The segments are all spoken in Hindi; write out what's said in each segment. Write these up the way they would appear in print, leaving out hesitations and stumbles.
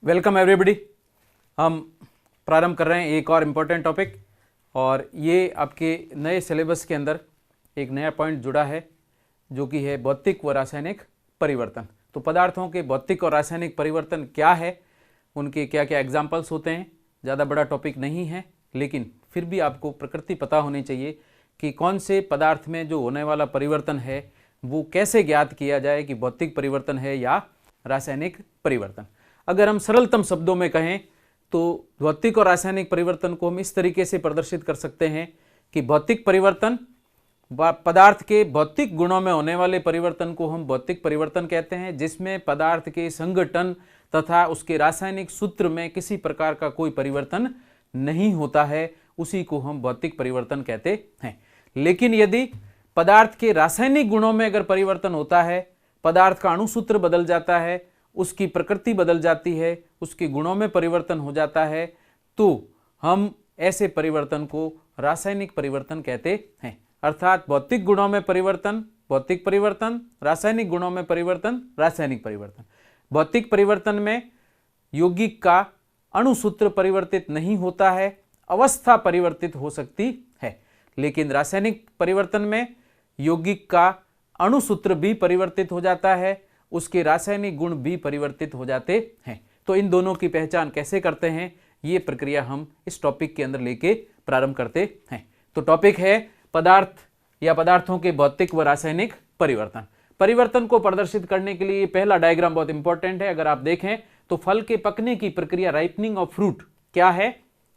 Welcome everybody. हम प्रारंभ कर रहे हैं एक और इम्पोर्टेंट टॉपिक, और ये आपके नए सिलेबस के अंदर एक नया पॉइंट जुड़ा है जो कि है भौतिक व रासायनिक परिवर्तन। तो पदार्थों के भौतिक और रासायनिक परिवर्तन क्या है, उनके क्या क्या एग्जाम्पल्स होते हैं। ज़्यादा बड़ा टॉपिक नहीं है, लेकिन फिर भी आपको प्रकृति पता होनी चाहिए कि कौन से पदार्थ में जो होने वाला परिवर्तन है वो कैसे ज्ञात किया जाए कि भौतिक परिवर्तन है या रासायनिक परिवर्तन। अगर हम सरलतम शब्दों में कहें तो भौतिक और रासायनिक परिवर्तन को हम इस तरीके से प्रदर्शित कर सकते हैं कि भौतिक परिवर्तन, पदार्थ के भौतिक गुणों में होने वाले परिवर्तन को हम भौतिक परिवर्तन कहते हैं, जिसमें पदार्थ के संगठन तथा उसके रासायनिक सूत्र में किसी प्रकार का कोई परिवर्तन नहीं होता है, उसी को हम भौतिक परिवर्तन कहते हैं। लेकिन यदि पदार्थ के रासायनिक गुणों में अगर परिवर्तन होता है, पदार्थ का अणुसूत्र बदल जाता है, उसकी प्रकृति बदल जाती है, उसके गुणों में परिवर्तन हो जाता है, तो हम ऐसे परिवर्तन को रासायनिक परिवर्तन कहते हैं। अर्थात भौतिक गुणों में परिवर्तन भौतिक परिवर्तन, रासायनिक गुणों में परिवर्तन रासायनिक परिवर्तन। भौतिक परिवर्तन में यौगिक का अणुसूत्र परिवर्तित नहीं होता है, अवस्था परिवर्तित हो सकती है। लेकिन रासायनिक परिवर्तन में यौगिक का अणुसूत्र भी परिवर्तित हो जाता है, उसके रासायनिक गुण भी परिवर्तित हो जाते हैं। तो इन दोनों की पहचान कैसे करते हैं, ये प्रक्रिया हम इस टॉपिक के अंदर लेके प्रारंभ करते हैं। तो टॉपिक है पदार्थ या पदार्थों के भौतिक व रासायनिक परिवर्तन। परिवर्तन को प्रदर्शित करने के लिए पहला डायग्राम बहुत इंपॉर्टेंट है। अगर आप देखें तो फल के पकने की प्रक्रिया, राइपनिंग ऑफ फ्रूट, क्या है,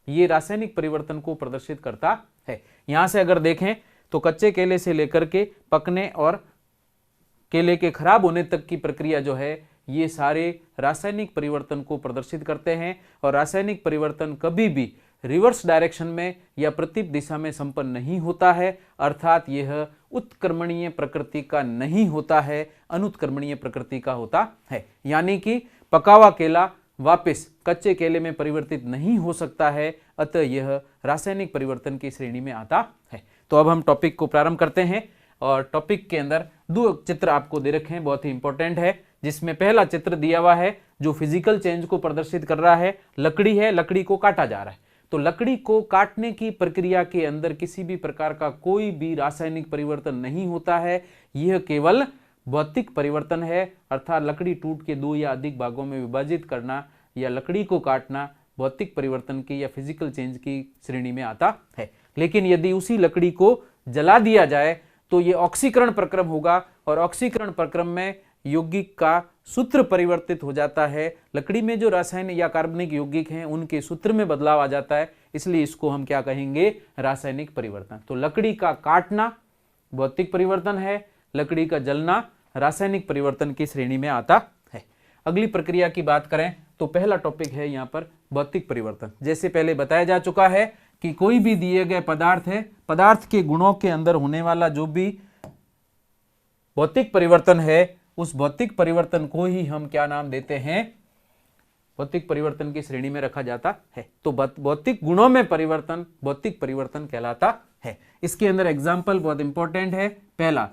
ये रासायनिक परिवर्तन को प्रदर्शित करता है। यहां से अगर देखें तो कच्चे केले से लेकर के पकने और केले के खराब होने तक की प्रक्रिया जो है, ये सारे रासायनिक परिवर्तन को प्रदर्शित करते हैं। और रासायनिक परिवर्तन कभी भी रिवर्स डायरेक्शन में या प्रतिप दिशा में संपन्न नहीं होता है, अर्थात यह उत्क्रमणीय प्रकृति का नहीं होता है, अनुत्क्रमणीय प्रकृति का होता है। यानी कि पका हुआ केला वापस कच्चे केले में परिवर्तित नहीं हो सकता है, अतः यह रासायनिक परिवर्तन की श्रेणी में आता है। तो अब हम टॉपिक को प्रारंभ करते हैं, और टॉपिक के अंदर दो चित्र आपको दे रखे हैं, बहुत ही इंपॉर्टेंट है। जिसमें पहला चित्र दिया हुआ है जो फिजिकल चेंज को प्रदर्शित कर रहा है, लकड़ी है, लकड़ी को काटा जा रहा है। तो लकड़ी को काटने की प्रक्रिया के अंदर किसी भी प्रकार का कोई भी रासायनिक परिवर्तन नहीं होता है, यह केवल भौतिक परिवर्तन है। अर्थात लकड़ी टूट के दो या अधिक भागों में विभाजित करना या लकड़ी को काटना भौतिक परिवर्तन की या फिजिकल चेंज की श्रेणी में आता है। लेकिन यदि उसी लकड़ी को जला दिया जाए तो ये ऑक्सीकरण प्रक्रम होगा, और ऑक्सीकरण प्रक्रम में यौगिक का सूत्र परिवर्तित हो जाता है। लकड़ी में जो रासायनिक या कार्बनिक यौगिक हैं उनके सूत्र में बदलाव आ जाता है, इसलिए इसको हम क्या कहेंगे, रासायनिक परिवर्तन। तो लकड़ी का काटना भौतिक परिवर्तन है, लकड़ी का जलना रासायनिक परिवर्तन की श्रेणी में आता है। अगली प्रक्रिया की बात करें तो पहला टॉपिक है यहाँ पर भौतिक परिवर्तन। जैसे पहले बताया जा चुका है कि कोई भी दिए गए पदार्थ है, पदार्थ के गुणों के अंदर होने वाला जो भी भौतिक परिवर्तन है, उस भौतिक परिवर्तन को ही हम क्या नाम देते हैं, भौतिक परिवर्तन की श्रेणी में रखा जाता है। तो भौतिक गुणों में परिवर्तन भौतिक परिवर्तन कहलाता है। इसके अंदर एग्जाम्पल बहुत इंपॉर्टेंट है। पहला,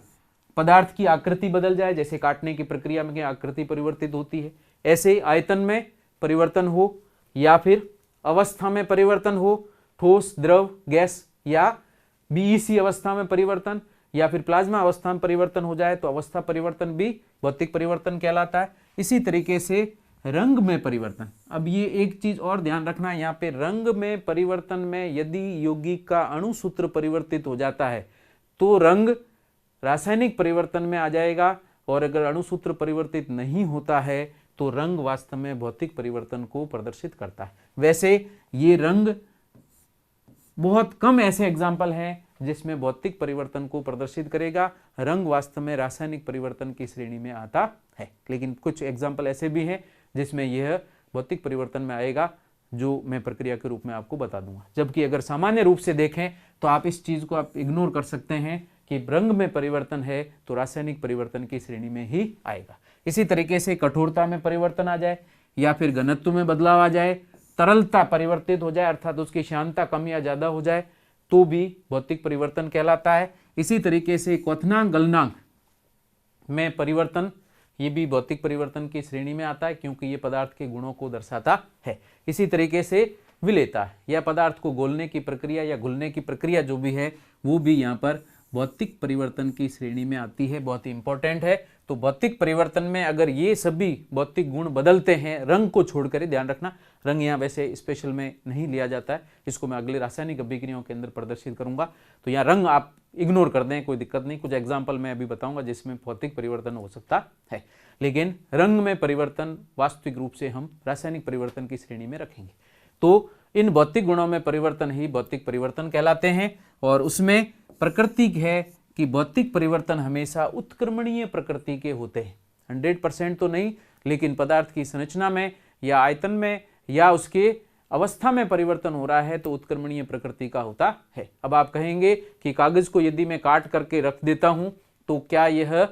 पदार्थ की आकृति बदल जाए, जैसे काटने की प्रक्रिया में आकृति परिवर्तित होती है, ऐसे आयतन में परिवर्तन हो, या फिर अवस्था में परिवर्तन हो, ठोस, द्रव, गैस या बीईसी अवस्था में परिवर्तन, या फिर प्लाज्मा अवस्था में परिवर्तन हो जाए तो अवस्था परिवर्तन भी भौतिक परिवर्तन कहलाता है। इसी तरीके से रंग में परिवर्तन। अब ये एक चीज और ध्यान रखना, यहाँ पे रंग में परिवर्तन में यदि यौगिक का अणुसूत्र परिवर्तित हो जाता है तो रंग रासायनिक परिवर्तन में आ जाएगा, और अगर अणुसूत्र परिवर्तित नहीं होता है तो रंग वास्तव में भौतिक परिवर्तन को प्रदर्शित करता है। वैसे ये रंग बहुत कम ऐसे एग्जाम्पल हैं जिसमें भौतिक परिवर्तन को प्रदर्शित करेगा, रंग वास्तव में रासायनिक परिवर्तन की श्रेणी में आता है। लेकिन कुछ एग्जाम्पल ऐसे भी हैं जिसमें यह भौतिक परिवर्तन में आएगा, जो मैं प्रक्रिया के रूप में आपको बता दूंगा। जबकि अगर सामान्य रूप से देखें तो आप इस चीज को आप इग्नोर कर सकते हैं कि रंग में परिवर्तन है तो रासायनिक परिवर्तन की श्रेणी में ही आएगा। इसी तरीके से कठोरता में परिवर्तन आ जाए, या फिर घनत्व में बदलाव आ जाए, तरलता परिवर्तित हो जाए, अर्थात उसकी श्यानता कम या ज्यादा हो जाए, तो भी भौतिक परिवर्तन कहलाता है। इसी तरीके से क्वथनांक गलनांक में परिवर्तन ये भी भौतिक परिवर्तन की श्रेणी में आता है क्योंकि ये पदार्थ के गुणों को दर्शाता है। इसी तरीके से विलेयता या पदार्थ को घोलने की प्रक्रिया या घुलने की प्रक्रिया जो भी है वो भी यहाँ पर भौतिक परिवर्तन की श्रेणी में आती है, बहुत ही इंपॉर्टेंट है। तो भौतिक परिवर्तन में अगर ये सभी भौतिक गुण बदलते हैं, रंग को छोड़कर, ध्यान रखना रंग यहाँ वैसे स्पेशल में नहीं लिया जाता है, इसको मैं अगले रासायनिक अभिक्रियाओं के अंदर प्रदर्शित करूंगा। तो यहाँ रंग आप इग्नोर कर दें, कोई दिक्कत नहीं। कुछ एग्जाम्पल मैं अभी बताऊंगा जिसमें भौतिक परिवर्तन हो सकता है, लेकिन रंग में परिवर्तन वास्तविक रूप से हम रासायनिक परिवर्तन की श्रेणी में रखेंगे। तो इन भौतिक गुणों में परिवर्तन ही भौतिक परिवर्तन कहलाते हैं। और उसमें प्रकृति है कि भौतिक परिवर्तन हमेशा उत्क्रमणीय प्रकृति के होते हैं। 100% तो नहीं, लेकिन पदार्थ की संरचना में या आयतन में या उसके अवस्था में परिवर्तन हो रहा है तो उत्क्रमणीय प्रकृति का होता है। अब आप कहेंगे कि कागज को यदि मैं काट करके रख देता हूं तो क्या यह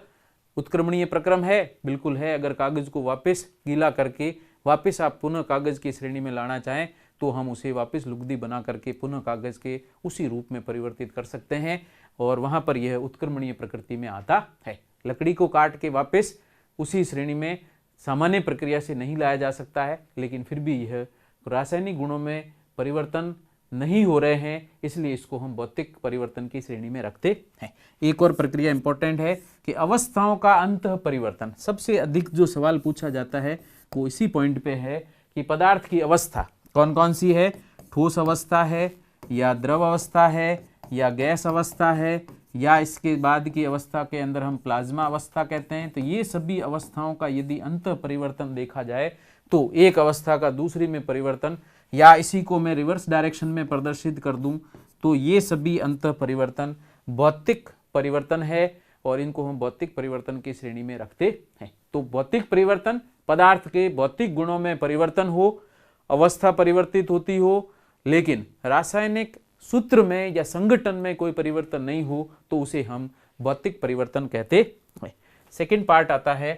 उत्क्रमणीय प्रक्रम है? बिल्कुल है। अगर कागज को वापस गीला करके वापस आप पुनः कागज की श्रेणी में लाना चाहें तो हम उसे वापस लुगदी बना करके पुनः कागज के उसी रूप में परिवर्तित कर सकते हैं और वहां पर यह उत्क्रमणीय प्रकृति में आता है। लकड़ी को काट के वापस उसी श्रेणी में सामान्य प्रक्रिया से नहीं लाया जा सकता है, लेकिन फिर भी यह रासायनिक गुणों में परिवर्तन नहीं हो रहे हैं, इसलिए इसको हम भौतिक परिवर्तन की श्रेणी में रखते हैं। एक और प्रक्रिया इंपॉर्टेंट है कि अवस्थाओं का अंतः परिवर्तन। सबसे अधिक जो सवाल पूछा जाता है वो इसी पॉइंट पे है कि पदार्थ की अवस्था कौन कौन सी है, ठोस अवस्था है या द्रव अवस्था है या गैस अवस्था है या इसके बाद की अवस्था के अंदर हम प्लाज्मा अवस्था कहते हैं। तो ये सभी अवस्थाओं का यदि अंतः परिवर्तन देखा जाए तो एक अवस्था का दूसरी में परिवर्तन, या इसी को मैं रिवर्स डायरेक्शन में प्रदर्शित कर दूं तो ये सभी अंतः परिवर्तन भौतिक परिवर्तन है और इनको हम भौतिक परिवर्तन की श्रेणी में रखते हैं। तो भौतिक परिवर्तन पदार्थ के भौतिक गुणों में परिवर्तन हो, अवस्था परिवर्तित होती हो, लेकिन रासायनिक सूत्र में या संगठन में कोई परिवर्तन नहीं हो तो उसे हम भौतिक परिवर्तन कहते हैं। सेकंड पार्ट आता है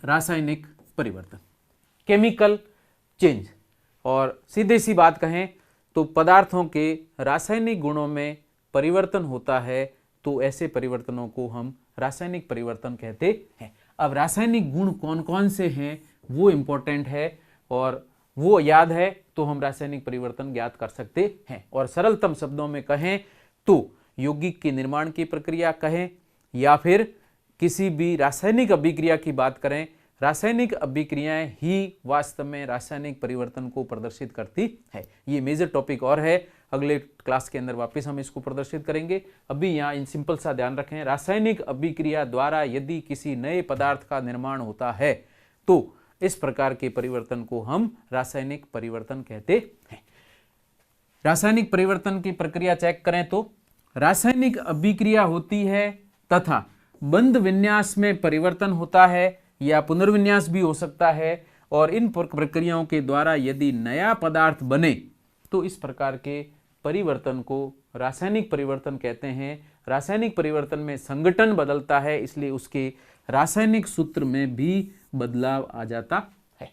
रासायनिक परिवर्तन, केमिकल चेंज। और सीधे सी बात कहें तो पदार्थों के रासायनिक गुणों में परिवर्तन होता है तो ऐसे परिवर्तनों को हम रासायनिक परिवर्तन कहते हैं। अब रासायनिक गुण कौन कौन से हैं वो इंपॉर्टेंट है और वो याद है तो हम रासायनिक परिवर्तन ज्ञात कर सकते हैं। और सरलतम शब्दों में कहें तो यौगिक के निर्माण की प्रक्रिया कहें या फिर किसी भी रासायनिक अभिक्रिया की बात करें, रासायनिक अभिक्रियाएं ही वास्तव में रासायनिक परिवर्तन को प्रदर्शित करती है। ये मेजर टॉपिक और है, अगले क्लास के अंदर वापस हम इसको प्रदर्शित करेंगे। अभी यहाँ इन सिंपल सा ध्यान रखें, रासायनिक अभिक्रिया द्वारा यदि किसी नए पदार्थ का निर्माण होता है तो इस प्रकार के परिवर्तन को हम रासायनिक परिवर्तन कहते हैं। रासायनिक परिवर्तन की प्रक्रिया चेक करें तो रासायनिक अभिक्रिया होती है तथा बंध विन्यास में परिवर्तन होता है या पुनर्विन्यास भी हो सकता है, और इन प्रक्रियाओं के द्वारा यदि नया पदार्थ बने तो इस प्रकार के परिवर्तन को रासायनिक परिवर्तन कहते हैं। रासायनिक परिवर्तन में संगठन बदलता है, इसलिए उसके रासायनिक सूत्र में भी बदलाव आ जाता है।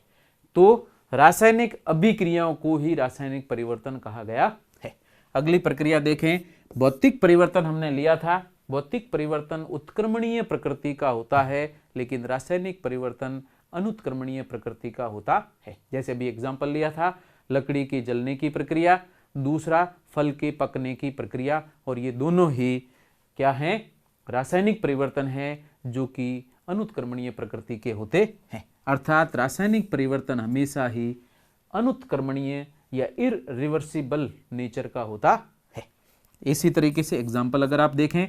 तो रासायनिक अभिक्रियाओं को ही रासायनिक परिवर्तन कहा गया है। अगली प्रक्रिया देखें, भौतिक परिवर्तन हमने लिया था। भौतिक परिवर्तन उत्क्रमणीय प्रकृति का होता है, लेकिन रासायनिक परिवर्तन अनुत्क्रमणीय प्रकृति का होता है। जैसे अभी एग्जाम्पल लिया था, लकड़ी के जलने की प्रक्रिया, दूसरा फल के पकने की प्रक्रिया, और ये दोनों ही क्या हैं? रासायनिक परिवर्तन है जो कि अनुत्क्रमणीय प्रकृति के होते हैं। अर्थात रासायनिक परिवर्तन हमेशा ही अनुत्क्रमणीय या इररिवर्सिबल नेचर का होता है। इसी तरीके से एग्जाम्पल अगर आप देखें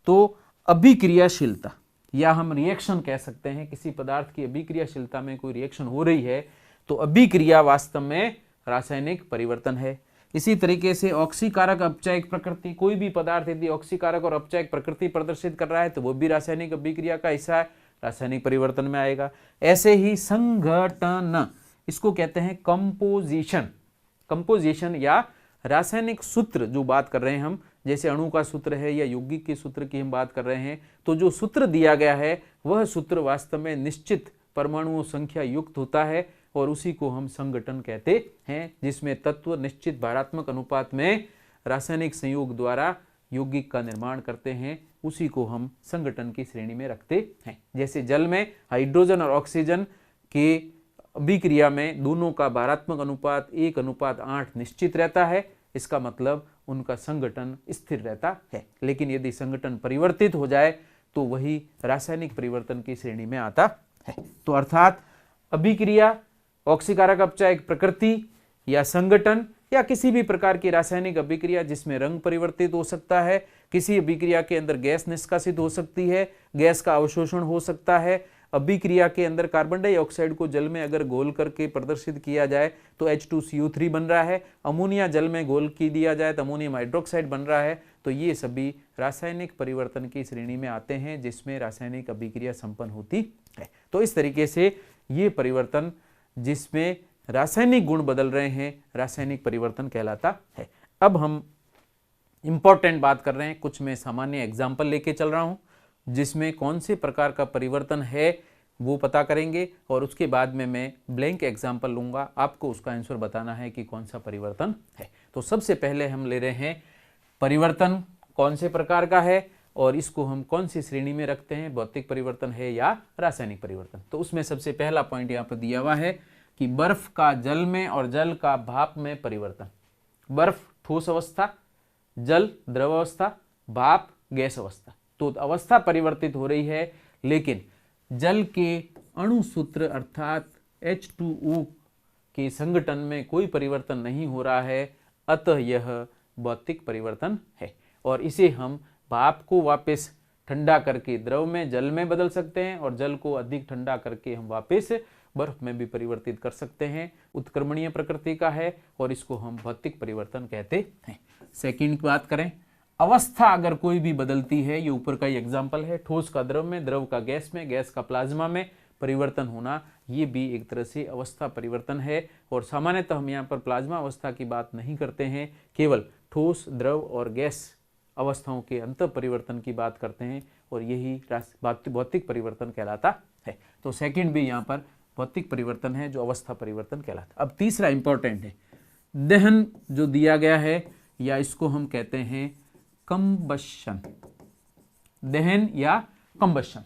तो अभिक्रियाशीलता या हम रिएक्शन कह सकते हैं, किसी पदार्थ की अभिक्रियाशीलता में कोई रिएक्शन हो रही है तो अभिक्रिया वास्तव में रासायनिक परिवर्तन है। इसी तरीके से ऑक्सीकारक अपचयक प्रकृति, कोई भी पदार्थ यदि ऑक्सीकारक और अपचयक प्रकृति प्रदर्शित कर रहा है तो वो भी रासायनिक अभिक्रिया का हिस्सा है, रासायनिक परिवर्तन में आएगा। ऐसे ही संघटन, इसको कहते हैं कंपोजिशन। कंपोजिशन या रासायनिक सूत्र जो बात कर रहे हैं हम, जैसे अणु का सूत्र है या यौगिक के सूत्र की हम बात कर रहे हैं, तो जो सूत्र दिया गया है वह सूत्र वास्तव में निश्चित परमाणु संख्या युक्त होता है और उसी को हम संघटन कहते हैं, जिसमें तत्व निश्चित भारात्मक अनुपात में रासायनिक संयोग द्वारा यौगिक का निर्माण करते हैं, उसी को हम संघटन की श्रेणी में रखते हैं। जैसे जल में हाइड्रोजन और ऑक्सीजन के अभिक्रिया में दोनों का भारात्मक अनुपात 1:8 निश्चित रहता है, इसका मतलब उनका संघटन स्थिर रहता है। लेकिन यदि संघटन परिवर्तित हो जाए तो वही रासायनिक परिवर्तन की श्रेणी में आता है। तो अर्थात अभिक्रिया, ऑक्सीकारक अपचय एक प्रकृति या संगठन या किसी भी प्रकार की रासायनिक अभिक्रिया जिसमें रंग परिवर्तित हो सकता है, किसी अभिक्रिया के अंदर गैस निष्कासित हो सकती है, गैस का अवशोषण हो सकता है, अभिक्रिया के अंदर कार्बन डाइऑक्साइड को जल में अगर घोल करके प्रदर्शित किया जाए तो H2CO3 बन रहा है, अमोनिया जल में घोल की दिया जाए तो अमोनियम हाइड्रोक्साइड बन रहा है। तो ये सभी रासायनिक परिवर्तन की श्रेणी में आते हैं जिसमें रासायनिक अभिक्रिया संपन्न होती है। तो इस तरीके से ये परिवर्तन जिसमें रासायनिक गुण बदल रहे हैं रासायनिक परिवर्तन कहलाता है। अब हम इंपॉर्टेंट बात कर रहे हैं, कुछ मैं सामान्य एग्जाम्पल लेके चल रहा हूं जिसमें कौन से प्रकार का परिवर्तन है वो पता करेंगे और उसके बाद में मैं ब्लैंक एग्जाम्पल लूंगा, आपको उसका आंसर बताना है कि कौन सा परिवर्तन है। तो सबसे पहले हम ले रहे हैं परिवर्तन कौन से प्रकार का है और इसको हम कौन सी श्रेणी में रखते हैं, भौतिक परिवर्तन है या रासायनिक परिवर्तन। तो उसमें सबसे पहला पॉइंट यहाँ पर दिया हुआ है कि बर्फ का जल में और जल का भाप में परिवर्तन। बर्फ ठोस अवस्था, जल द्रव अवस्था, भाप गैस अवस्था। तो अवस्था परिवर्तित हो रही है लेकिन जल के अणु सूत्र अर्थात H2O के संगठन में कोई परिवर्तन नहीं हो रहा है, अतः यह भौतिक परिवर्तन है। और इसे हम भाप को वापस ठंडा करके द्रव में जल में बदल सकते हैं और जल को अधिक ठंडा करके हम वापस बर्फ में भी परिवर्तित कर सकते हैं। उत्क्रमणीय प्रकृति का है और इसको हम भौतिक परिवर्तन कहते हैं। सेकंड बात करें, अवस्था अगर कोई भी बदलती है, ये ऊपर का ही एग्जाम्पल है, ठोस का द्रव में, द्रव का गैस में, गैस का प्लाज्मा में परिवर्तन होना, ये भी एक तरह से अवस्था परिवर्तन है। और सामान्यतः हम यहाँ पर प्लाज्मा अवस्था की बात नहीं करते हैं, केवल ठोस, द्रव और गैस अवस्थाओं के अंतर परिवर्तन की बात करते हैं और यही भौतिक परिवर्तन कहलाता है। तो सेकंड भी यहाँ पर भौतिक परिवर्तन है जो अवस्था परिवर्तन कहलाता। अब तीसरा इंपॉर्टेंट है, दहन जो दिया गया है या इसको हम कहते हैं कंबशन, दहन या कंबशन।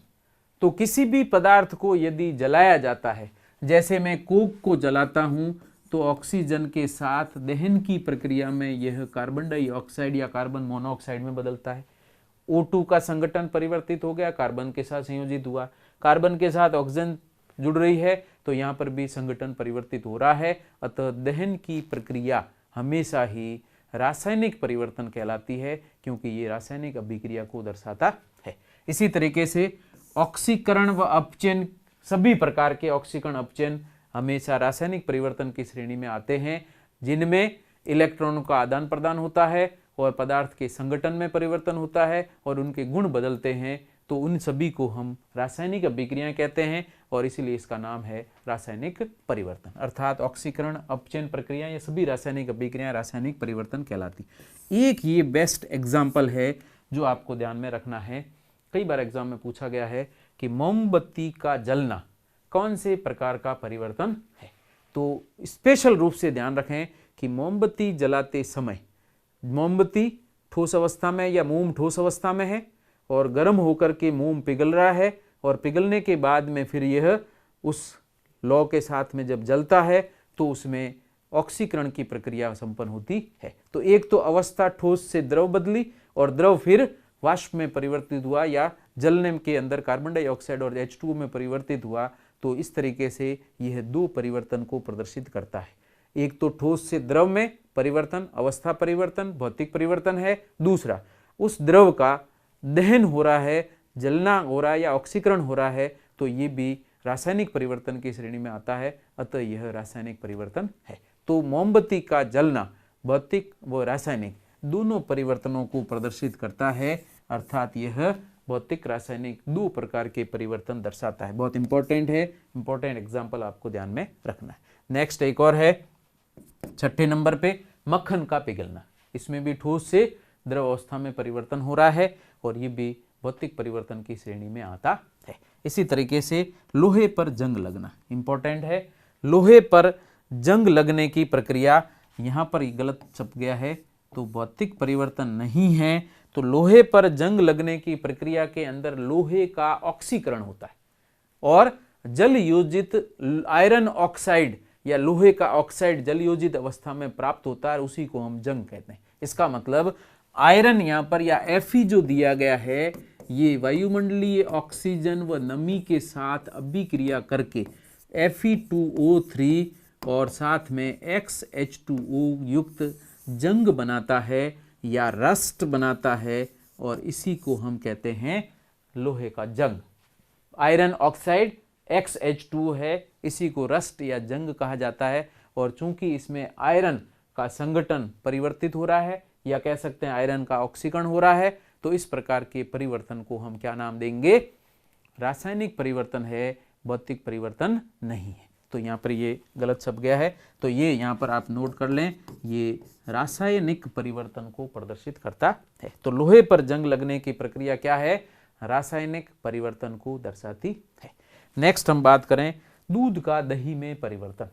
तो किसी भी पदार्थ को यदि जलाया जाता है, जैसे मैं कोक को जलाता हूं तो ऑक्सीजन के साथ दहन की प्रक्रिया में यह कार्बन डाइऑक्साइड या कार्बन मोनोऑक्साइड में बदलता है। O2 का संगठन परिवर्तित हो गया, कार्बन के साथ संयोजित हुआ, कार्बन के साथ ऑक्सीजन जुड़ रही है तो यहाँ पर भी संगठन परिवर्तित हो रहा है। अतः दहन की प्रक्रिया हमेशा ही रासायनिक परिवर्तन कहलाती है क्योंकि ये रासायनिक अभिक्रिया को दर्शाता है। इसी तरीके से ऑक्सीकरण व अपचयन, सभी प्रकार के ऑक्सीकरण अपचयन हमेशा रासायनिक परिवर्तन की श्रेणी में आते हैं जिनमें इलेक्ट्रॉनों का आदान प्रदान होता है और पदार्थ के संगठन में परिवर्तन होता है और उनके गुण बदलते हैं। तो उन सभी को हम रासायनिक अभिक्रियाएं कहते हैं और इसीलिए इसका नाम है रासायनिक परिवर्तन। अर्थात ऑक्सीकरण, अपचयन प्रक्रिया, ये सभी रासायनिक अभिक्रियाएं रासायनिक परिवर्तन कहलाती। एक ये बेस्ट एग्जाम्पल है जो आपको ध्यान में रखना है, कई बार एग्जाम में पूछा गया है कि मोमबत्ती का जलना कौन से प्रकार का परिवर्तन है। तो स्पेशल रूप से ध्यान रखें कि मोमबत्ती जलाते समय मोमबत्ती ठोस अवस्था में या मोम ठोस अवस्था में है और गर्म होकर के मोम पिघल रहा है और पिघलने के बाद में फिर यह उस लौ के साथ में जब जलता है तो उसमें ऑक्सीकरण की प्रक्रिया संपन्न होती है। तो एक तो अवस्था ठोस से द्रव बदली और द्रव फिर वाष्प में परिवर्तित हुआ या जलने के अंदर कार्बन डाइऑक्साइड और H2O में परिवर्तित हुआ। तो इस तरीके से यह दो परिवर्तन को प्रदर्शित करता है। एक तो ठोस से द्रव में परिवर्तन, अवस्था परिवर्तन, भौतिक परिवर्तन है। दूसरा, उस द्रव का दहन हो रहा है, जलना हो रहा है या ऑक्सीकरण हो रहा है, तो ये भी रासायनिक परिवर्तन की श्रेणी में आता है। अतः यह रासायनिक परिवर्तन है। तो मोमबत्ती का जलना भौतिक व रासायनिक दोनों परिवर्तनों को प्रदर्शित करता है, अर्थात यह भौतिक रासायनिक दो प्रकार के परिवर्तन दर्शाता है। बहुत इंपॉर्टेंट है, इंपॉर्टेंट एग्जाम्पल आपको ध्यान में रखना है। नेक्स्ट एक और है, छठे नंबर पे मक्खन का पिघलना। इसमें भी ठोस से द्रव अवस्था में परिवर्तन हो रहा है और ये भी भौतिक परिवर्तन की श्रेणी में आता है। इसी तरीके से लोहे पर जंग लगना इंपॉर्टेंट है। लोहे पर जंग लगने की प्रक्रिया, यहाँ पर गलत छप गया है, तो भौतिक परिवर्तन नहीं है। तो लोहे पर जंग लगने की प्रक्रिया के अंदर लोहे का ऑक्सीकरण होता है और जल योजित आयरन ऑक्साइड या लोहे का ऑक्साइड जल योजित अवस्था में प्राप्त होता है, उसी को हम जंग कहते हैं। इसका मतलब आयरन यहां पर या Fe जो दिया गया है, ये वायुमंडलीय ऑक्सीजन व नमी के साथ अभिक्रिया करके Fe2O3 और साथ में XH2O युक्त जंग बनाता है या रस्ट बनाता है, और इसी को हम कहते हैं लोहे का जंग। आयरन ऑक्साइड XH2 है, इसी को रस्ट या जंग कहा जाता है। और चूंकि इसमें आयरन का संगठन परिवर्तित हो रहा है या कह सकते हैं आयरन का ऑक्सीकरण हो रहा है, तो इस प्रकार के परिवर्तन को हम क्या नाम देंगे? रासायनिक परिवर्तन है, भौतिक परिवर्तन नहीं है। तो यहाँ पर ये गलत छप गया है, तो ये यहाँ पर आप नोट कर लें, ये रासायनिक परिवर्तन को प्रदर्शित करता है। तो लोहे पर जंग लगने की प्रक्रिया क्या है? रासायनिक परिवर्तन को दर्शाती है। नेक्स्ट हम बात करें दूध का दही में परिवर्तन।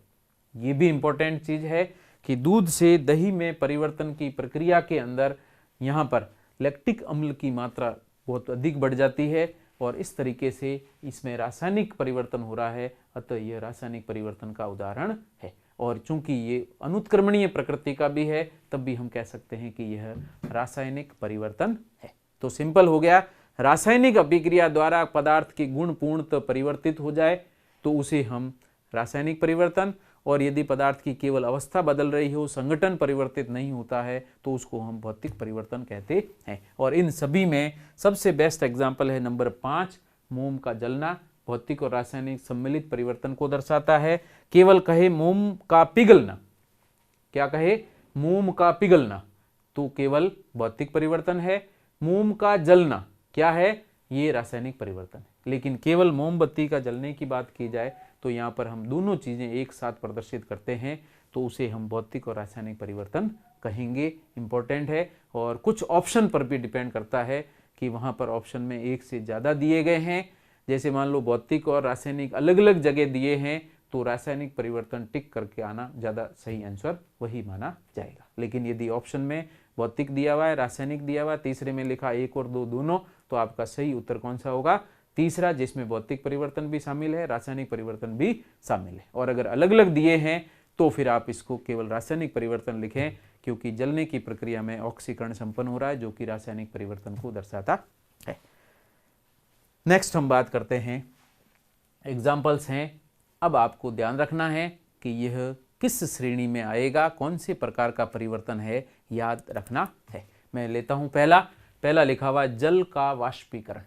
ये भी इंपॉर्टेंट चीज है कि दूध से दही में परिवर्तन की प्रक्रिया के अंदर यहाँ पर लैक्टिक अम्ल की मात्रा बहुत अधिक बढ़ जाती है और इस तरीके से इसमें रासायनिक परिवर्तन हो रहा है, अतः यह रासायनिक परिवर्तन का उदाहरण है। और चूंकि ये अनुत्क्रमणीय प्रकृति का भी है, तब भी हम कह सकते हैं कि यह रासायनिक परिवर्तन है। तो सिंपल हो गया, रासायनिक अभिक्रिया द्वारा पदार्थ के गुण पूर्णतः परिवर्तित हो जाए तो उसे हम रासायनिक परिवर्तन, और यदि पदार्थ की केवल अवस्था बदल रही हो, संगठन परिवर्तित नहीं होता है, तो उसको हम भौतिक परिवर्तन कहते हैं। और इन सभी में सबसे बेस्ट एग्जाम्पल है नंबर 5, मोम का जलना। भौतिक और रासायनिक सम्मिलित परिवर्तन को दर्शाता है। केवल कहे मोम का पिघलना, क्या कहे? मोम का पिघलना, तो केवल भौतिक परिवर्तन है। मोम का जलना क्या है? ये रासायनिक परिवर्तन है। लेकिन केवल मोमबत्ती का जलने की बात की जाए तो यहाँ पर हम दोनों चीजें एक साथ प्रदर्शित करते हैं, तो उसे हम भौतिक और रासायनिक परिवर्तन कहेंगे। इंपॉर्टेंट है और कुछ ऑप्शन पर भी डिपेंड करता है कि वहां पर ऑप्शन में एक से ज्यादा दिए गए हैं। जैसे मान लो भौतिक और रासायनिक अलग अलग जगह दिए हैं, तो रासायनिक परिवर्तन टिक करके आना ज्यादा सही आंसर वही माना जाएगा। लेकिन यदि ऑप्शन में भौतिक दिया हुआ है, रासायनिक दिया हुआ है, तीसरे में लिखा 1 और 2 दोनों, तो आपका सही उत्तर कौन सा होगा? तीसरा, जिसमें भौतिक परिवर्तन भी शामिल है, रासायनिक परिवर्तन भी शामिल है। और अगर अलग अलग दिए हैं तो फिर आप इसको केवल रासायनिक परिवर्तन लिखें, क्योंकि जलने की प्रक्रिया में ऑक्सीकरण संपन्न हो रहा है, जो कि रासायनिक परिवर्तन को दर्शाता है। नेक्स्ट हम बात करते हैं, एग्जाम्पल्स हैं। अब आपको ध्यान रखना है कि यह किस श्रेणी में आएगा, कौन से प्रकार का परिवर्तन है, याद रखना है। मैं लेता हूं पहला लिखा हुआ जल का वाष्पीकरण।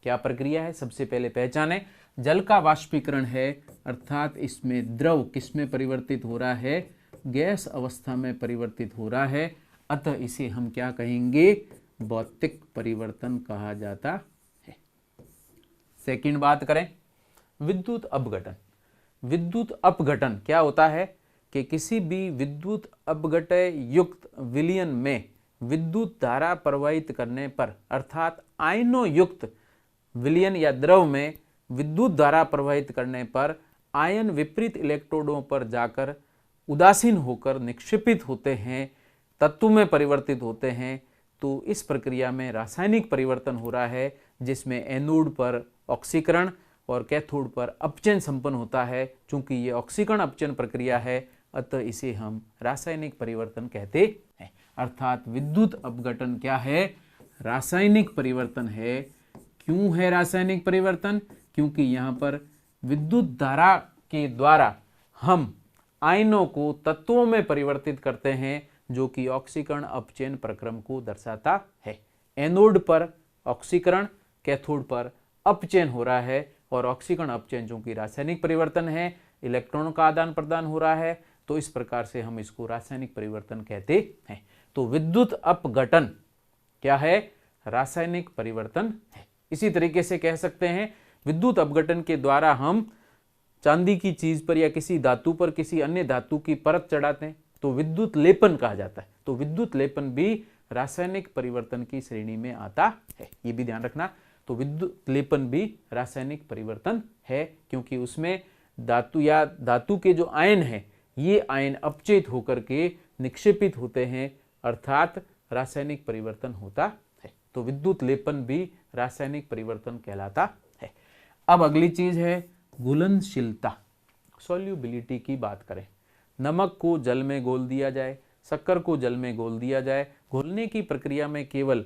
क्या प्रक्रिया है? सबसे पहले पहचाने, जल का वाष्पीकरण है, अर्थात इसमें द्रव किसमें परिवर्तित हो रहा है? गैस अवस्था में परिवर्तित हो रहा है, अतः इसे हम क्या कहेंगे? भौतिक परिवर्तन कहा जाता है। सेकंड बात करें, विद्युत अपघटन। विद्युत अपघटन क्या होता है कि किसी भी विद्युत अपघटय युक्त विलयन में विद्युत धारा प्रवाहित करने पर, अर्थात आयनों युक्त विलयन या द्रव में विद्युत धारा प्रवाहित करने पर आयन विपरीत इलेक्ट्रोडों पर जाकर उदासीन होकर निक्षेपित होते हैं, तत्व में परिवर्तित होते हैं। तो इस प्रक्रिया में रासायनिक परिवर्तन हो रहा है, जिसमें एनोड पर ऑक्सीकरण और कैथोड पर अपचयन संपन्न होता है। चूंकि ये ऑक्सीकरण अपचयन प्रक्रिया है, अतः इसे हम रासायनिक परिवर्तन कहते हैं। अर्थात विद्युत अपघटन क्या है? रासायनिक परिवर्तन है। क्यों है रासायनिक परिवर्तन? क्योंकि यहाँ पर विद्युत धारा के द्वारा हम आयनों को तत्वों में परिवर्तित करते हैं, जो कि ऑक्सीकरण अपचयन प्रक्रम को दर्शाता है। एनोड पर ऑक्सीकरण, कैथोड पर अपचयन हो रहा है, और ऑक्सीकरण अपचयन जो कि रासायनिक परिवर्तन है, इलेक्ट्रॉनों का आदान प्रदान हो रहा है, तो इस प्रकार से हम इसको रासायनिक परिवर्तन कहते हैं। तो विद्युत अपघटन क्या है? रासायनिक परिवर्तन है। इसी तरीके से कह सकते हैं, विद्युत अपघटन के द्वारा हम चांदी की चीज पर या किसी धातु पर किसी अन्य धातु की परत चढ़ाते हैं, तो विद्युत लेपन कहा जाता है। तो विद्युत लेपन भी रासायनिक परिवर्तन की श्रेणी में आता है, ये भी ध्यान रखना। तो विद्युत लेपन भी रासायनिक परिवर्तन है, क्योंकि उसमें धातु या धातु के जो आयन है, ये आयन अपचयित होकर के निक्षेपित होते हैं, अर्थात रासायनिक परिवर्तन होता है। तो विद्युत लेपन भी रासायनिक परिवर्तन कहलाता है। अब अगली चीज है घुलनशीलता, सॉल्युबिलिटी की बात करें। नमक को जल में घोल दिया जाए, शक्कर को जल में घोल दिया जाए, घोलने की प्रक्रिया में केवल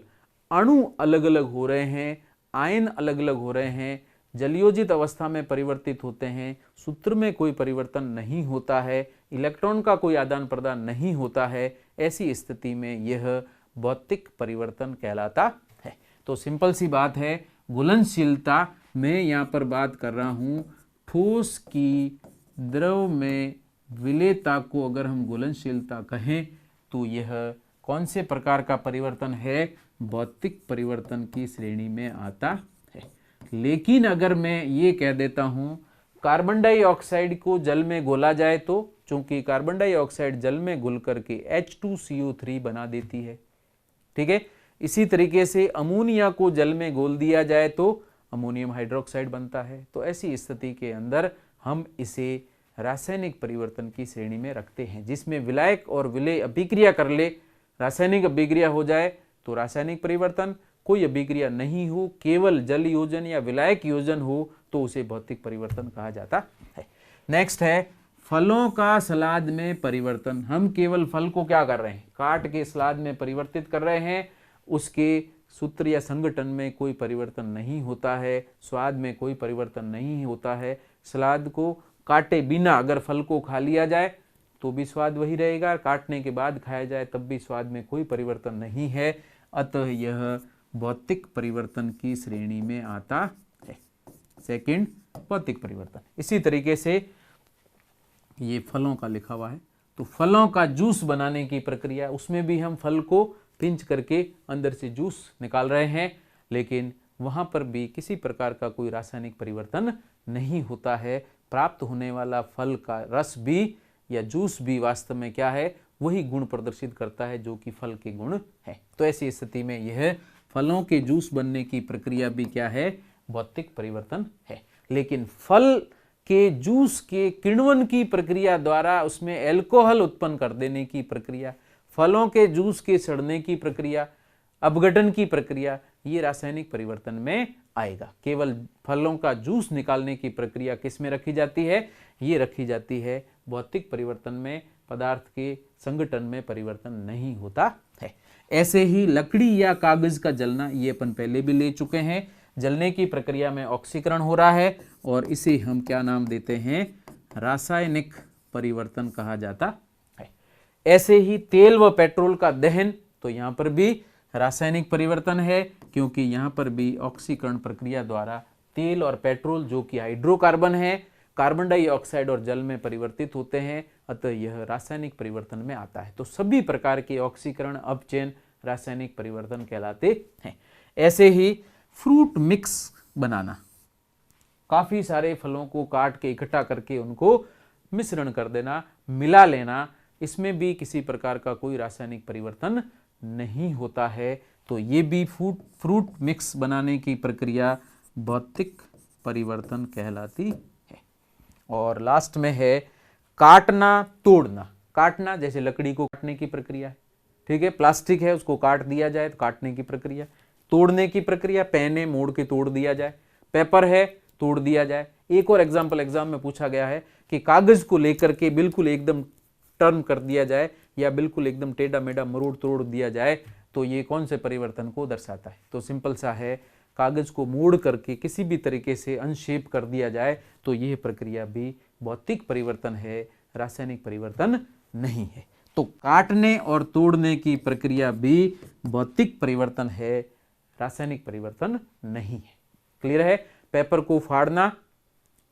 अणु अलग अलग हो रहे हैं, आयन अलग अलग हो रहे हैं, जलयोजित अवस्था में परिवर्तित होते हैं, सूत्र में कोई परिवर्तन नहीं होता है, इलेक्ट्रॉन का कोई आदान प्रदान नहीं होता है, ऐसी स्थिति में यह भौतिक परिवर्तन कहलाता है। तो सिंपल सी बात है, घुलनशीलता में यहाँ पर बात कर रहा हूँ ठोस की द्रव में विलेयता को अगर हम घुलनशीलता कहें तो यह कौन से प्रकार का परिवर्तन है, भौतिक परिवर्तन की श्रेणी में आता है। लेकिन अगर मैं ये कह देता हूं कार्बन डाइऑक्साइड को जल में घोला जाए तो, चूंकि कार्बन डाइऑक्साइड जल में घुल करके H2CO3 बना देती है, ठीक है। इसी तरीके से अमोनिया को जल में घोल दिया जाए तो अमोनियम हाइड्रोक्साइड बनता है। तो ऐसी स्थिति के अंदर हम इसे रासायनिक परिवर्तन की श्रेणी में रखते हैं, जिसमें विलायक और विलेय अभिक्रिया कर ले, रासायनिक अभिक्रिया हो जाए तो रासायनिक परिवर्तन, कोई अभिक्रिया नहीं हो, केवल जल योजन या विलायक योजन हो तो उसे भौतिक परिवर्तन कहा जाता है। नेक्स्ट है फलों का सलाद में परिवर्तन। हम केवल फल को क्या कर रहे हैं, काट के सलाद में परिवर्तित कर रहे हैं, उसके सूत्र या संगठन में कोई परिवर्तन नहीं होता है, स्वाद में कोई परिवर्तन नहीं होता है। सलाद को काटे बिना अगर फल को खा लिया जाए तो भी स्वाद वही रहेगा, काटने के बाद खाया जाए तब भी स्वाद में कोई परिवर्तन नहीं है, अतः यह भौतिक परिवर्तन की श्रेणी में आता है। सेकंड, भौतिक परिवर्तन। इसी तरीके से ये फलों का लिखा हुआ है, तो फलों का जूस बनाने की प्रक्रिया, उसमें भी हम फल को पिंच करके अंदर से जूस निकाल रहे हैं, लेकिन वहां पर भी किसी प्रकार का कोई रासायनिक परिवर्तन नहीं होता है। प्राप्त होने वाला फल का रस भी या जूस भी वास्तव में क्या है, वही गुण प्रदर्शित करता है जो कि फल के गुण है। तो ऐसी स्थिति में यह फलों के जूस बनने की प्रक्रिया भी क्या है, भौतिक परिवर्तन है। लेकिन फल के जूस के किण्वन की प्रक्रिया द्वारा उसमें एल्कोहल उत्पन्न कर देने की प्रक्रिया, फलों के जूस के सड़ने की प्रक्रिया, अपघटन की प्रक्रिया, ये रासायनिक परिवर्तन में आएगा। केवल फलों का जूस निकालने की प्रक्रिया किस में रखी जाती है, ये रखी जाती है भौतिक परिवर्तन में। पदार्थ के संगठन में परिवर्तन नहीं होता है। ऐसे ही लकड़ी या कागज का जलना, ये अपन पहले भी ले चुके हैं। जलने की प्रक्रिया में ऑक्सीकरण हो रहा है और इसे हम क्या नाम देते हैं, रासायनिक परिवर्तन कहा जाता है। ऐसे ही तेल व पेट्रोल का दहन, तो यहाँ पर भी रासायनिक परिवर्तन है, क्योंकि यहाँ पर भी ऑक्सीकरण प्रक्रिया द्वारा तेल और पेट्रोल जो कि हाइड्रोकार्बन है, कार्बन डाइऑक्साइड और जल में परिवर्तित होते हैं, अतः यह रासायनिक परिवर्तन में आता है। तो सभी प्रकार के ऑक्सीकरण अपचयन रासायनिक परिवर्तन कहलाते हैं। ऐसे ही फ्रूट मिक्स बनाना, काफी सारे फलों को काट के इकट्ठा करके उनको मिश्रण कर देना, मिला लेना, इसमें भी किसी प्रकार का कोई रासायनिक परिवर्तन नहीं होता है। तो ये भी फ्रूट मिक्स बनाने की प्रक्रिया भौतिक परिवर्तन कहलाती है। और लास्ट में है काटना तोड़ना। काटना जैसे लकड़ी को काटने की प्रक्रिया है, ठीक है, प्लास्टिक है उसको काट दिया जाए तो काटने की प्रक्रिया। तोड़ने की प्रक्रिया, पेन है मोड़ के तोड़ दिया जाए, पेपर है तोड़ दिया जाए। एक और एग्जाम्पल एग्जाम में पूछा गया है कि कागज को लेकर के बिल्कुल एकदम टर्न कर दिया जाए या बिल्कुल एकदम टेढ़ा मेढ़ा मरोड़ तोड़ दिया जाए, तो ये कौन से परिवर्तन को दर्शाता है। तो सिंपल सा है, कागज को मोड़ करके किसी भी तरीके से अनशेप कर दिया जाए तो यह प्रक्रिया भी भौतिक परिवर्तन है, रासायनिक परिवर्तन नहीं है। तो काटने और तोड़ने की प्रक्रिया भी भौतिक परिवर्तन है, रासायनिक परिवर्तन नहीं है। क्लियर है। पेपर को फाड़ना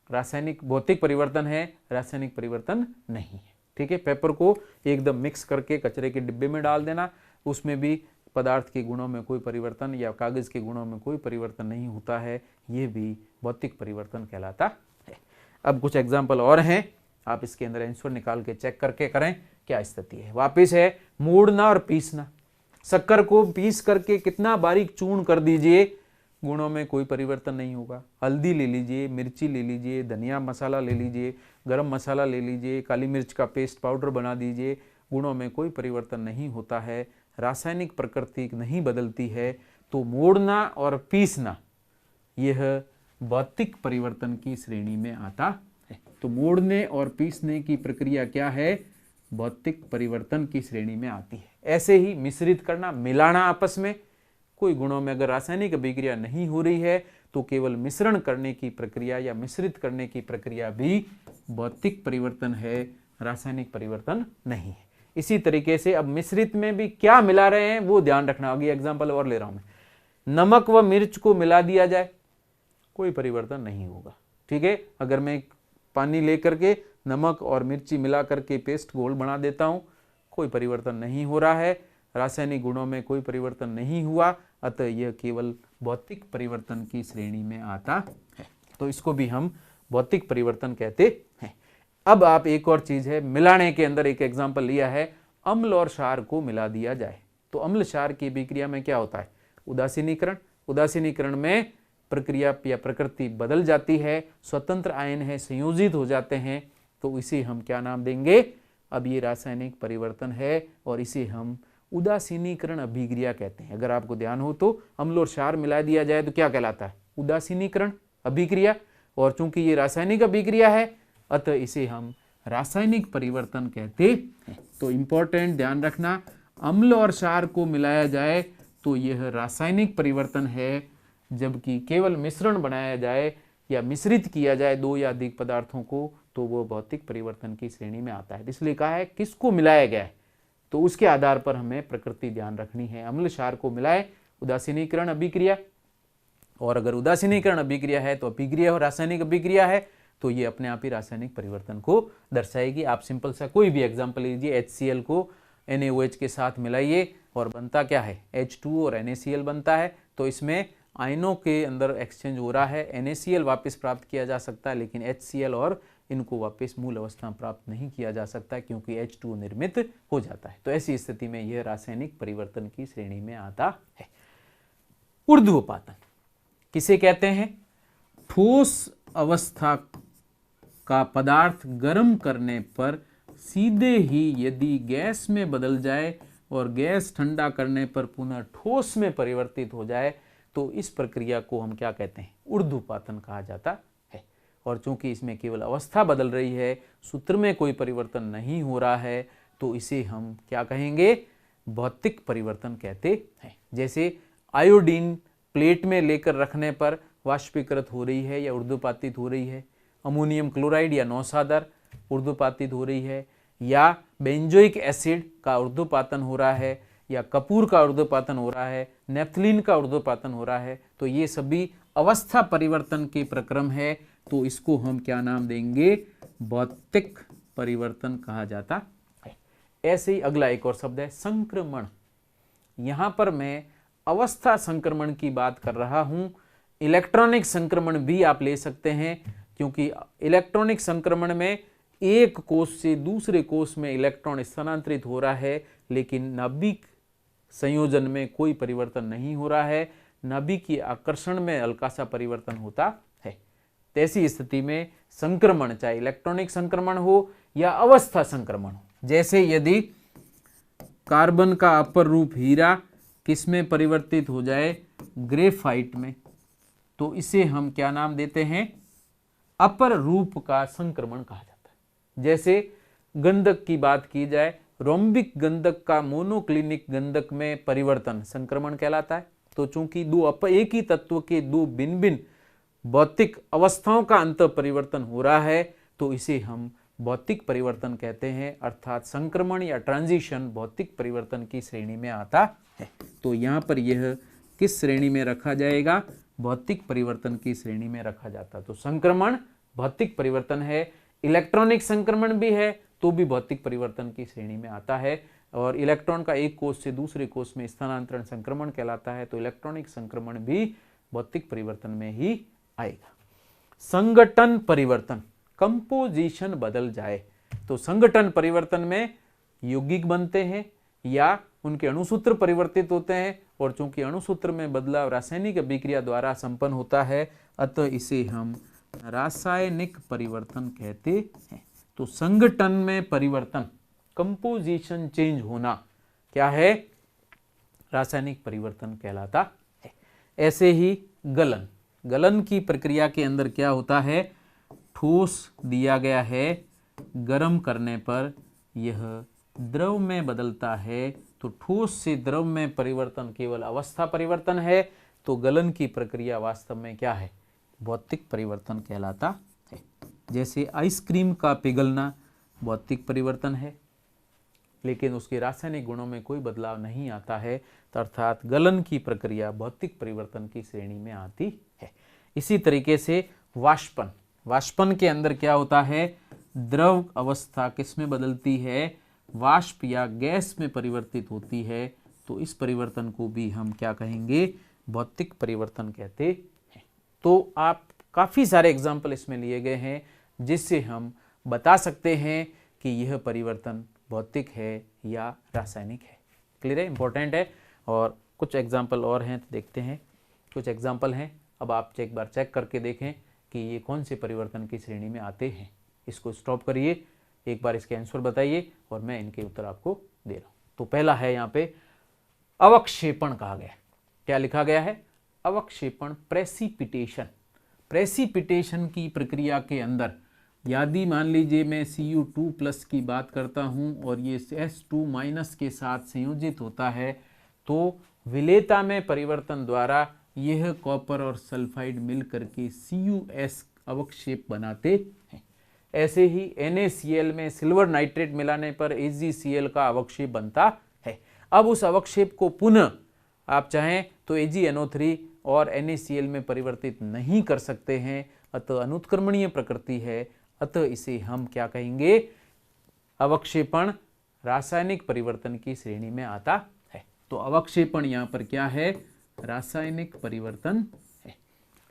रासायनिक भौतिक परिवर्तन है, रासायनिक परिवर्तन नहीं है, ठीक है। पेपर को एकदम मिक्स करके कचरे के डिब्बे में डाल देना, उसमें भी पदार्थ के गुणों में कोई परिवर्तन या कागज के गुणों में कोई परिवर्तन नहीं होता है, ये भी भौतिक परिवर्तन कहलाता है। अब कुछ एग्जाम्पल और हैं, आप इसके अंदर आंसर निकाल के चेक करके करें क्या स्थिति है। वापिस है मोड़ना और पीसना। शक्कर को पीस करके कितना बारीक चूर्ण कर दीजिए, गुणों में कोई परिवर्तन नहीं होगा। हल्दी ले लीजिए, मिर्ची ले लीजिए, धनिया मसाला ले लीजिए, गरम मसाला ले लीजिए, काली मिर्च का पेस्ट पाउडर बना दीजिए, गुणों में कोई परिवर्तन नहीं होता है, रासायनिक प्रकृति नहीं बदलती है, तो मोड़ना और पीसना यह भौतिक परिवर्तन की श्रेणी में आता है। तो मोड़ने और पीसने की प्रक्रिया क्या है? भौतिक परिवर्तन की श्रेणी में आती है। ऐसे ही मिश्रित करना, मिलाना आपस में, कोई गुणों में अगर रासायनिक अभिक्रिया नहीं हो रही है तो केवल मिश्रण करने की प्रक्रिया या मिश्रित करने की प्रक्रिया भी भौतिक परिवर्तन है, रासायनिक परिवर्तन नहीं है। इसी तरीके से अब मिश्रित में भी क्या मिला रहे हैं वो ध्यान रखना होगी। एग्जाम्पल और ले रहा हूं मैं, नमक व मिर्च को मिला दिया जाए, कोई परिवर्तन नहीं होगा। ठीक है, अगर मैं पानी लेकर के नमक और मिर्ची मिला करके पेस्ट घोल बना देता हूं, कोई परिवर्तन नहीं हो रहा है, रासायनिक गुणों में कोई परिवर्तन नहीं हुआ, अतः यह केवल भौतिक परिवर्तन की श्रेणी में आता है। तो इसको भी हम भौतिक परिवर्तन कहते हैं। अब आप एक और चीज है, मिलाने के अंदर एक एग्जाम्पल लिया है, अम्ल और क्षार को मिला दिया जाए। तो अम्ल क्षार की अभिक्रिया में क्या होता है? उदासीनीकरण। उदासीनीकरण में प्रक्रिया या प्रकृति बदल जाती है, स्वतंत्र आयन है संयोजित हो जाते हैं, तो इसे हम क्या नाम देंगे? अब ये रासायनिक परिवर्तन है और इसे हम उदासीनीकरण अभिक्रिया कहते हैं। अगर आपको ध्यान हो तो अम्ल और क्षार मिला दिया जाए तो क्या कहलाता है? उदासीनीकरण अभिक्रिया। और चूंकि ये रासायनिक अभिक्रिया है अतः इसे हम रासायनिक परिवर्तन कहते हैं। तो इंपॉर्टेंट ध्यान रखना, अम्ल और क्षार को मिलाया जाए तो यह रासायनिक परिवर्तन है, जबकि केवल मिश्रण बनाया जाए या मिश्रित किया जाए दो या अधिक पदार्थों को तो वो भौतिक परिवर्तन की श्रेणी में आता है। इसलिए कहा है किसको मिलाया गया है, तो उसके आधार पर हमें प्रकृति ध्यान रखनी है। अम्ल क्षार को मिलाए, उदासीनीकरण अभिक्रिया, और अगर उदासीनीकरण अभिक्रिया है तो अभिक्रिया और रासायनिक अभिक्रिया है तो ये अपने आप ही रासायनिक परिवर्तन को दर्शाएगी। आप सिंपल सा कोई भी एग्जाम्पल लीजिए, HCl को NaOH के साथ मिलाइए और बनता क्या है? H2 और NaCl बनता है। तो इसमें आयनों के अंदर एक्सचेंज हो रहा है, NaCl वापस प्राप्त किया जा सकता है, लेकिन HCl और इनको वापस मूल अवस्था प्राप्त नहीं किया जा सकता क्योंकि H2 निर्मित हो जाता है। तो ऐसी स्थिति में यह रासायनिक परिवर्तन की श्रेणी में आता है। ऊर्ध्वपातन किसे कहते हैं? ठोस अवस्था का पदार्थ गर्म करने पर सीधे ही यदि गैस में बदल जाए और गैस ठंडा करने पर पुनः ठोस में परिवर्तित हो जाए तो इस प्रक्रिया को हम क्या कहते हैं? ऊर्ध्वपातन कहा जाता है। और चूंकि इसमें केवल अवस्था बदल रही है, सूत्र में कोई परिवर्तन नहीं हो रहा है, तो इसे हम क्या कहेंगे? भौतिक परिवर्तन कहते हैं। जैसे आयोडीन प्लेट में लेकर रखने पर वाष्पीकृत हो रही है या ऊर्ध्वपातित हो रही है, अमोनियम क्लोराइड या नौसादर ऊर्ध्वपातित हो रही है, या बेंजोइक एसिड का ऊर्ध्वपातन हो रहा है, या कपूर का ऊर्ध्वपातन हो रहा है, नेफ्थलीन का ऊर्ध्वपातन हो रहा है, तो ये सभी अवस्था परिवर्तन के प्रक्रम है। तो इसको हम क्या नाम देंगे? भौतिक परिवर्तन कहा जाता है। ऐसे ही अगला एक और शब्द है संक्रमण। यहां पर मैं अवस्था संक्रमण की बात कर रहा हूं, इलेक्ट्रॉनिक संक्रमण भी आप ले सकते हैं, क्योंकि इलेक्ट्रॉनिक संक्रमण में एक कोष से दूसरे कोष में इलेक्ट्रॉन स्थानांतरित हो रहा है, लेकिन नाभिक संयोजन में कोई परिवर्तन नहीं हो रहा है, नाभिक की आकर्षण में हल्का सा परिवर्तन होता है। ऐसी स्थिति में संक्रमण, चाहे इलेक्ट्रॉनिक संक्रमण हो या अवस्था संक्रमण हो, जैसे यदि कार्बन का अपर रूप हीरा किसमें परिवर्तित हो जाए? ग्रेफाइट में, तो इसे हम क्या नाम देते हैं? अपर रूप का संक्रमण कहा जाता है। जैसे गंधक की बात की जाए, रोम्बिक गंधक का मोनोक्लिनिक गंधक में परिवर्तन संक्रमण कहलाता है। तो चूंकि एक ही तत्व के दो भिन्न भिन्न भौतिक अवस्थाओं का अंत परिवर्तन हो रहा है, तो इसे हम भौतिक परिवर्तन कहते हैं, अर्थात संक्रमण या ट्रांजिशन भौतिक परिवर्तन की श्रेणी में आता है। तो यहाँ पर यह किस श्रेणी में रखा जाएगा? भौतिक परिवर्तन की श्रेणी में रखा जाता। तो संक्रमण भौतिक परिवर्तन है, इलेक्ट्रॉनिक संक्रमण भी है तो भी भौतिक परिवर्तन की श्रेणी में आता है, और इलेक्ट्रॉन का एक कोष से दूसरे कोष में स्थानांतरण संक्रमण कहलाता है। तो इलेक्ट्रॉनिक संक्रमण भी भौतिक परिवर्तन में ही आएगा। संगठन परिवर्तन, कंपोजिशन बदल जाए, तो संगठन परिवर्तन में यौगिक बनते हैं या उनके अणुसूत्र परिवर्तित होते हैं, और चूंकि अणुसूत्र में बदलाव रासायनिक अभिक्रिया द्वारा संपन्न होता है, अतः इसे हम रासायनिक परिवर्तन कहते हैं। तो संगठन में परिवर्तन कंपोजिशन चेंज होना क्या है, रासायनिक परिवर्तन कहलाता है। ऐसे ही गलन, गलन की प्रक्रिया के अंदर क्या होता है, ठोस दिया गया है, गर्म करने पर यह द्रव में बदलता है, तो ठोस से द्रव में परिवर्तन केवल अवस्था परिवर्तन है, तो गलन की प्रक्रिया वास्तव में क्या है, भौतिक परिवर्तन कहलाता है। जैसे आइसक्रीम का पिघलना भौतिक परिवर्तन है, लेकिन उसके रासायनिक गुणों में कोई बदलाव नहीं आता है, तो अर्थात गलन की प्रक्रिया भौतिक परिवर्तन की श्रेणी में आती है। इसी तरीके से वाष्पन, वाष्पन के अंदर क्या होता है, द्रव अवस्था किस में बदलती है, वाष्प या गैस में परिवर्तित होती है, तो इस परिवर्तन को भी हम क्या कहेंगे, भौतिक परिवर्तन कहते हैं। तो आप काफ़ी सारे एग्जाम्पल इसमें लिए गए हैं जिससे हम बता सकते हैं कि यह परिवर्तन भौतिक है या रासायनिक है। क्लियर है, इंपॉर्टेंट है। और कुछ एग्जाम्पल और हैं, तो देखते हैं। कुछ एग्जाम्पल हैं, अब आप एक बार चेक करके देखें कि ये कौन से परिवर्तन की श्रेणी में आते हैं। इसको स्टॉप करिए, एक बार इसके आंसर बताइए और मैं इनके उत्तर आपको दे रहा हूँ। तो पहला है यहाँ पे अवक्षेपण कहा गया। क्या लिखा गया है, अवक्षेपण, प्रेसिपिटेशन। प्रेसिपिटेशन की प्रक्रिया के अंदर यदि मान लीजिए मैं Cu2+ की बात करता हूं और ये S2- के साथ संयोजित होता है, तो विलेयता में परिवर्तन द्वारा यह कॉपर और सल्फाइड मिल करके CuS अवक्षेप बनाते हैं। ऐसे ही NaCl में सिल्वर नाइट्रेट मिलाने पर AgCl का अवक्षेप बनता है। अब उस अवक्षेप को पुनः आप चाहें तो AgNO3 और NaCl में परिवर्तित नहीं कर सकते हैं, अतः अनुत्क्रमणीय प्रकृति है, अतः इसे हम क्या कहेंगे, अवक्षेपण रासायनिक परिवर्तन की श्रेणी में आता है। तो अवक्षेपण यहाँ पर क्या है, रासायनिक परिवर्तन है।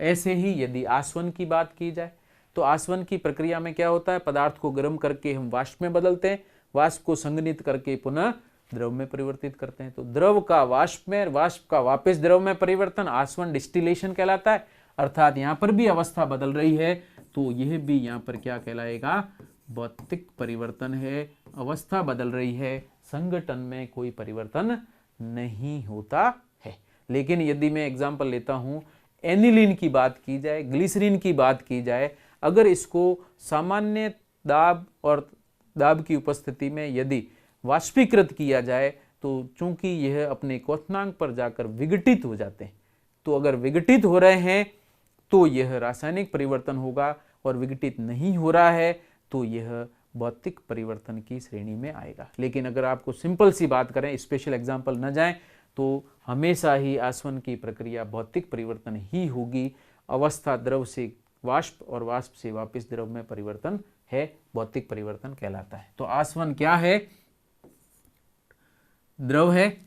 ऐसे ही यदि आसवन की बात की जाए, तो आसवन की प्रक्रिया में क्या होता है, पदार्थ को गर्म करके हम वाष्प में बदलते हैं, वाष्प को संघनित करके पुनः द्रव में परिवर्तित करते हैं। तो द्रव का वाष्प में, वाष्प का वापस द्रव में परिवर्तन आसवन डिस्टिलेशन कहलाता है। अर्थात यहाँ पर भी अवस्था बदल रही है, तो यह भी यहाँ पर क्या कहलाएगा, भौतिक परिवर्तन है। अवस्था बदल रही है, संगठन में कोई परिवर्तन नहीं होता है। लेकिन यदि मैं एग्जांपल लेता हूँ, एनिलीन की बात की जाए, ग्लिसरीन की बात की जाए, अगर इसको सामान्य दाब और दाब की उपस्थिति में यदि वाष्पीकृत किया जाए, तो चूंकि यह अपने क्वथनांक पर जाकर विघटित हो जाते हैं, तो अगर विघटित हो रहे हैं तो यह रासायनिक परिवर्तन होगा, और विघटित नहीं हो रहा है तो यह भौतिक परिवर्तन की श्रेणी में आएगा। लेकिन अगर आपको सिंपल सी बात करें, स्पेशल एग्जांपल न जाएं, तो हमेशा ही आसवन की प्रक्रिया भौतिक परिवर्तन ही होगी। अवस्था द्रव से वाष्प और वाष्प से वापस द्रव में परिवर्तन है, भौतिक परिवर्तन कहलाता है। तो आसवन क्या है, द्रव है,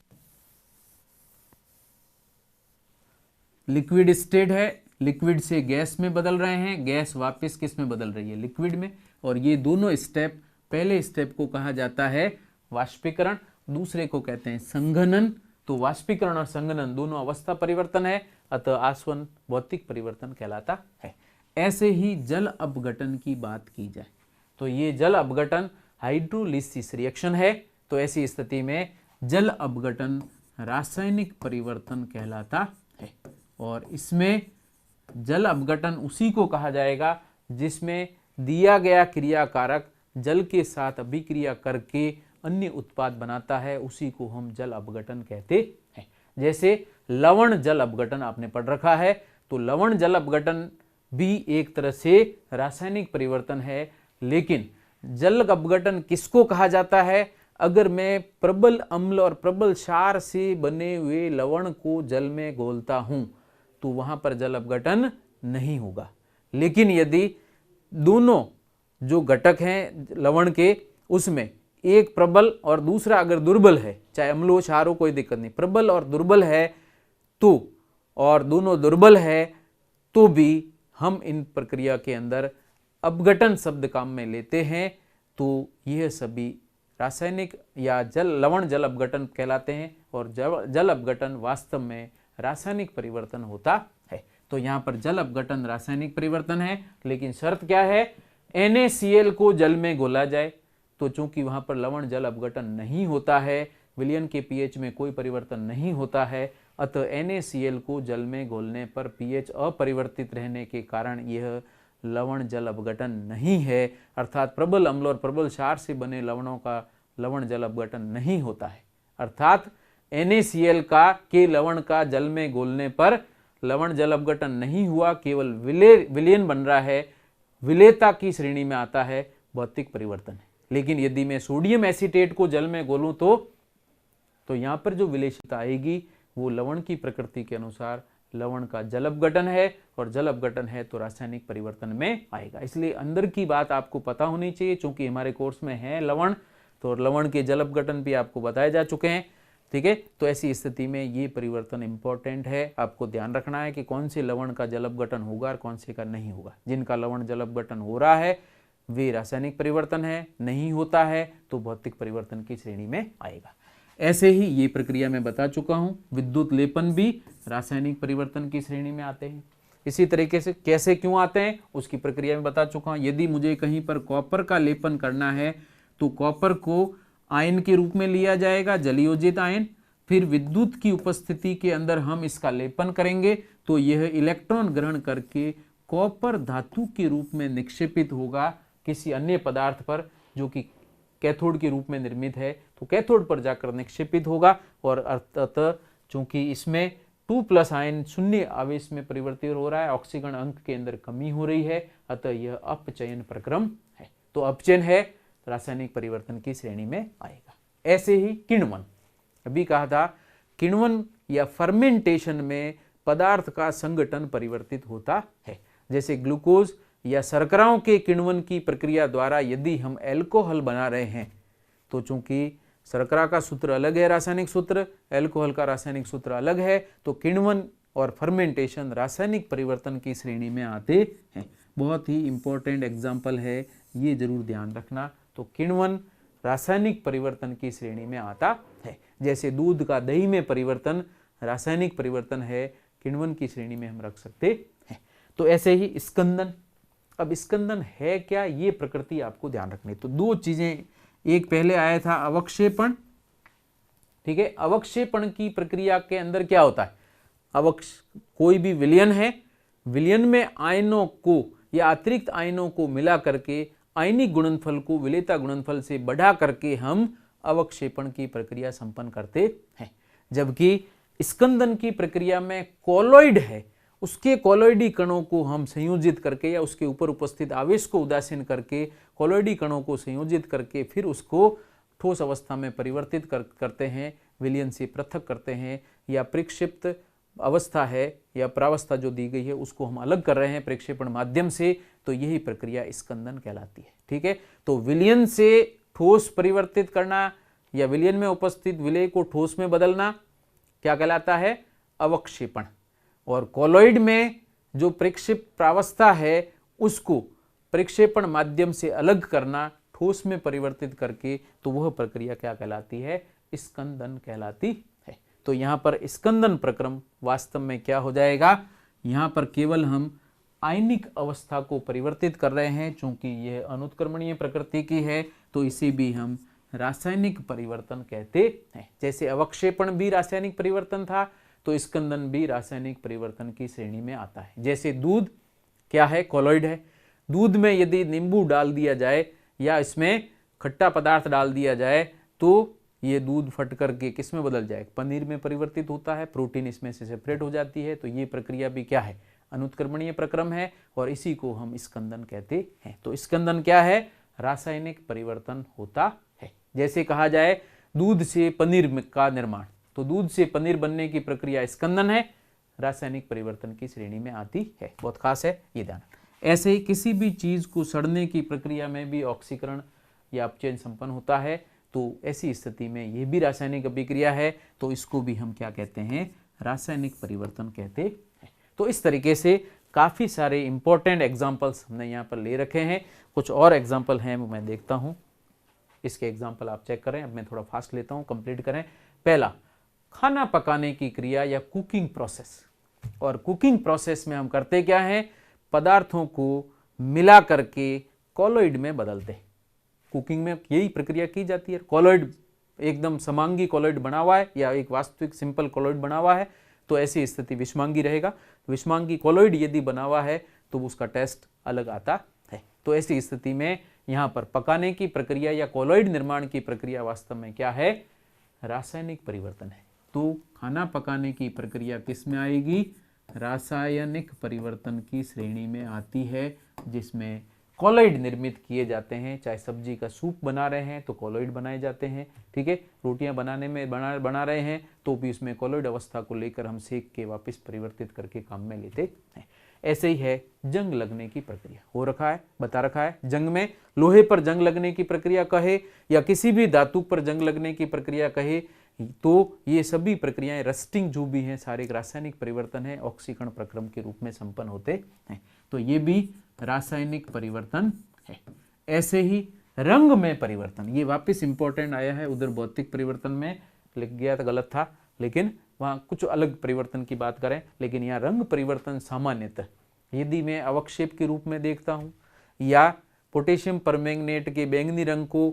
लिक्विड स्टेट है, लिक्विड से गैस में बदल रहे हैं, गैस वापस किस में बदल रही है, लिक्विड में। और ये दोनों स्टेप, पहले स्टेप को कहा जाता है वाष्पीकरण, दूसरे को कहते हैं संघनन। तो वाष्पीकरण और संघनन दोनों अवस्था परिवर्तन है, अतः आसवन भौतिक परिवर्तन कहलाता है। ऐसे ही जल अपघटन की बात की जाए, तो ये जल अपघटन हाइड्रोलिसिस रिएक्शन है। तो ऐसी स्थिति में जल अपघटन रासायनिक परिवर्तन कहलाता है। और इसमें जल अपघटन उसी को कहा जाएगा जिसमें दिया गया क्रियाकारक जल के साथ अभिक्रिया करके अन्य उत्पाद बनाता है, उसी को हम जल अपघटन कहते हैं। जैसे लवण जल अपघटन आपने पढ़ रखा है, तो लवण जल अपघटन भी एक तरह से रासायनिक परिवर्तन है। लेकिन जल अपघटन किसको कहा जाता है, अगर मैं प्रबल अम्ल और प्रबल क्षार से बने हुए लवण को जल में घोलता हूं, तो वहां पर जल अपघटन नहीं होगा। लेकिन यदि दोनों जो घटक हैं लवण के, उसमें एक प्रबल और दूसरा अगर दुर्बल है, चाहे अम्ल हो क्षार हो कोई दिक्कत नहीं, प्रबल और दुर्बल है तो, और दोनों दुर्बल है तो भी हम इन प्रक्रिया के अंदर अपघटन शब्द काम में लेते हैं। तो यह सभी रासायनिक या लवण जल अपघटन कहलाते हैं, और जल अपघटन वास्तव में रासायनिक परिवर्तन होता है। तो यहाँ पर जल अपघटन रासायनिक परिवर्तन है, लेकिन शर्त क्या है, NaCl को जल में घोला जाए, तो चूंकि वहां पर लवण जल अपघटन नहीं होता है, विलयन के पीएच में कोई परिवर्तन नहीं होता है, अतः NaCl को जल में घोलने पर पीएच अपरिवर्तित रहने के कारण यह लवण जल अपघटन नहीं है, अर्थात प्रबल अम्ल और प्रबल क्षार से बने लवणों का लवण जल अपघटन नहीं होता है। अर्थात NaCl के लवण का जल में घोलने पर लवण जल अपघटन नहीं हुआ, केवल विलयन बन रहा है, विलेयता की श्रेणी में आता है, भौतिक परिवर्तन है। लेकिन यदि मैं सोडियम एसीटेट को जल में घोलूं तो यहां पर जो विलेयता आएगी वो लवण की प्रकृति के अनुसार लवण का जल अपघटन है, और जल अपघटन है तो रासायनिक परिवर्तन में आएगा। इसलिए अंदर की बात आपको पता होनी चाहिए, क्योंकि हमारे कोर्स में है लवण, तो लवण के जल अपघटन भी आपको बताए जा चुके हैं। ठीक है, तो ऐसी स्थिति में ये परिवर्तन इंपॉर्टेंट है, आपको ध्यान रखना है कि कौन से लवण का जल अपघटन होगा और कौन से का नहीं होगा। जिनका लवण जल अपघटन हो रहा है वे रासायनिक परिवर्तन है, नहीं होता है तो भौतिक परिवर्तन की श्रेणी में आएगा। ऐसे ही ये प्रक्रिया मैं बता चुका हूं, विद्युत लेपन भी रासायनिक परिवर्तन की श्रेणी में आते हैं। इसी तरीके से कैसे क्यों आते हैं उसकी प्रक्रिया में बता चुका हूं। यदि मुझे कहीं पर कॉपर का लेपन करना है तो कॉपर को आयन के रूप में लिया जाएगा, जलयोजित आयन, फिर विद्युत की उपस्थिति के अंदर हम इसका लेपन करेंगे तो यह इलेक्ट्रॉन ग्रहण करके कॉपर धातु के रूप में निक्षेपित होगा किसी अन्य पदार्थ पर जो कि कैथोड के रूप में निर्मित है, तो कैथोड पर जाकर निक्षेपित होगा, और अतः चूंकि इसमें 2+ आयन शून्य आवेश में परिवर्तित हो रहा है, ऑक्सीकरण अंक के अंदर कमी हो रही है, अतः यह अपचयन प्रक्रम है। तो अपचयन है रासायनिक परिवर्तन की श्रेणी में आएगा। ऐसे ही किण्वन, अभी कहा था किण्वन या फर्मेंटेशन में पदार्थ का संगठन परिवर्तित होता है। जैसे ग्लूकोज या शर्कराओं के किण्वन की प्रक्रिया द्वारा यदि हम एल्कोहल बना रहे हैं तो चूंकि शर्करा का सूत्र अलग है, रासायनिक सूत्र, एल्कोहल का रासायनिक सूत्र अलग है, तो किण्वन और फर्मेंटेशन रासायनिक परिवर्तन की श्रेणी में आते हैं। बहुत ही इंपॉर्टेंट एग्जाम्पल है, ये जरूर ध्यान रखना। तो किण्वन रासायनिक परिवर्तन की श्रेणी में आता है। जैसे दूध का दही में परिवर्तन रासायनिक परिवर्तन है, किण्वन की श्रेणी में हम रख सकते हैं। तो ऐसे ही स्कंदन, अब स्कंदन है क्या, ये प्रकृति आपको ध्यान रखनी। तो दो चीजें, एक पहले आया था अवक्षेपण, ठीक है, अवक्षेपण की प्रक्रिया के अंदर क्या होता है, कोई भी विलयन है, विलयन में आयनों को या अतिरिक्त आयनों को मिला करके आयनिक गुणनफल को विलेयता गुणनफल से बढ़ा करके हम अवक्षेपण की प्रक्रिया संपन्न करते हैं। जबकि स्कंदन की प्रक्रिया में कोलॉइड है, उसके कोलॉइडी कणों को हम संयोजित करके या उसके ऊपर उपस्थित आवेश को उदासीन करके कोलॉइडी कणों को संयोजित करके फिर उसको ठोस अवस्था में परिवर्तित करते हैं, विलयन से पृथक करते हैं, या प्रक्षिप्त अवस्था है या प्रावस्था जो दी गई है उसको हम अलग कर रहे हैं प्रक्षेपण माध्यम से, तो यही प्रक्रिया स्कंदन कहलाती है। ठीक है, तो विलयन से ठोस परिवर्तित करना या विलयन में उपस्थित विलेय को ठोस में बदलना क्या कहलाता है, अवक्षेपण। और कोलॉइड में जो प्रक्षेप प्रावस्था है उसको प्रक्षेपण माध्यम से अलग करना, ठोस में परिवर्तित करके, तो वह प्रक्रिया क्या कहलाती है, स्कंदन कहलाती है। तो यहां पर स्कंदन प्रक्रम वास्तव में क्या हो जाएगा, यहां पर केवल हम आयनिक अवस्था को परिवर्तित कर रहे हैं, चूंकि यह अनुत्क्रमणीय प्रकृति की है तो इसे भी हम रासायनिक परिवर्तन कहते हैं। जैसे अवक्षेपण भी रासायनिक परिवर्तन था, तो स्कंदन भी रासायनिक परिवर्तन की श्रेणी में आता है। जैसे दूध क्या है, कोलॉइड है, दूध में यदि नींबू डाल दिया जाए या इसमें खट्टा पदार्थ डाल दिया जाए तो ये दूध फट करके किस में बदल जाए, पनीर में परिवर्तित होता है, प्रोटीन इसमें से सेपरेट हो जाती है। तो ये प्रक्रिया भी क्या है, अनुत्क्रमणीय प्रक्रम है, और इसी को हम स्कंदन कहते हैं। तो स्कंदन क्या है, रासायनिक परिवर्तन होता है। जैसे कहा जाए दूध से पनीर का निर्माण, तो दूध से पनीर बनने की प्रक्रिया स्कंदन है, रासायनिक परिवर्तन की श्रेणी में आती है। बहुत खास है, ये ध्यान। ऐसे ही किसी भी चीज को सड़ने की प्रक्रिया में भी ऑक्सीकरण या अपचयन संपन्न होता है, तो ऐसी स्थिति में यह भी रासायनिक अभिक्रिया है, तो इसको भी हम क्या कहते हैं, रासायनिक परिवर्तन कहते हैं। तो इस तरीके से काफी सारे इंपॉर्टेंट एग्जाम्पल्स हमने यहाँ पर ले रखे हैं। कुछ और एग्जाम्पल हैं वो मैं देखता हूँ, इसके एग्जाम्पल आप चेक करें। अब मैं थोड़ा फास्ट लेता हूँ, कंप्लीट करें। पहला, खाना पकाने की क्रिया या कुकिंग प्रोसेस। और कुकिंग प्रोसेस में हम करते क्या हैं, पदार्थों को मिला करके कॉलोइड में बदलते हैं। कुकिंग में यही प्रक्रिया की जाती है। कॉलॉइड एकदम समांगी कॉलॉइड बना हुआ है या एक वास्तविक सिंपल कॉलॉइड बना हुआ है तो ऐसी स्थिति विषमांगी रहेगा। विषमांगी कॉलॉइड यदि बना हुआ है तो उसका टेस्ट अलग आता है। तो ऐसी स्थिति में यहाँ पर पकाने की प्रक्रिया या कॉलॉइड निर्माण की प्रक्रिया वास्तव में क्या है, रासायनिक परिवर्तन है। तो खाना पकाने की प्रक्रिया किस में आएगी, रासायनिक परिवर्तन की श्रेणी में आती है, जिसमें कॉलॉइड निर्मित किए जाते हैं। चाहे सब्जी का सूप बना रहे हैं तो कॉलॉइड बनाए जाते हैं, ठीक है। रोटियां बनाने में बना रहे हैं तो भी इसमें कॉलॉइड अवस्था को लेकर हम सेक के वापस परिवर्तित करके काम में लेते हैं। ऐसे ही है जंग लगने की प्रक्रिया, हो रखा है, बता रखा है। जंग में लोहे पर जंग लगने की प्रक्रिया कहे या किसी भी धातु पर जंग लगने की प्रक्रिया कहे तो ये सभी प्रक्रियाएं रस्टिंग जो भी हैं सारे एक रासायनिक परिवर्तन है, ऑक्सीकरण प्रक्रम के रूप में संपन्न होते हैं। तो ये भी रासायनिक परिवर्तन है। ऐसे ही रंग में परिवर्तन, ये वापस इंपॉर्टेंट आया है। उधर भौतिक परिवर्तन में लिख गया था, गलत था, लेकिन वहां कुछ अलग परिवर्तन की बात करें। लेकिन यहाँ रंग परिवर्तन सामान्यतः यदि मैं अवक्षेप के रूप में देखता हूँ या पोटेशियम परमैंगनेट के बैंगनी रंग को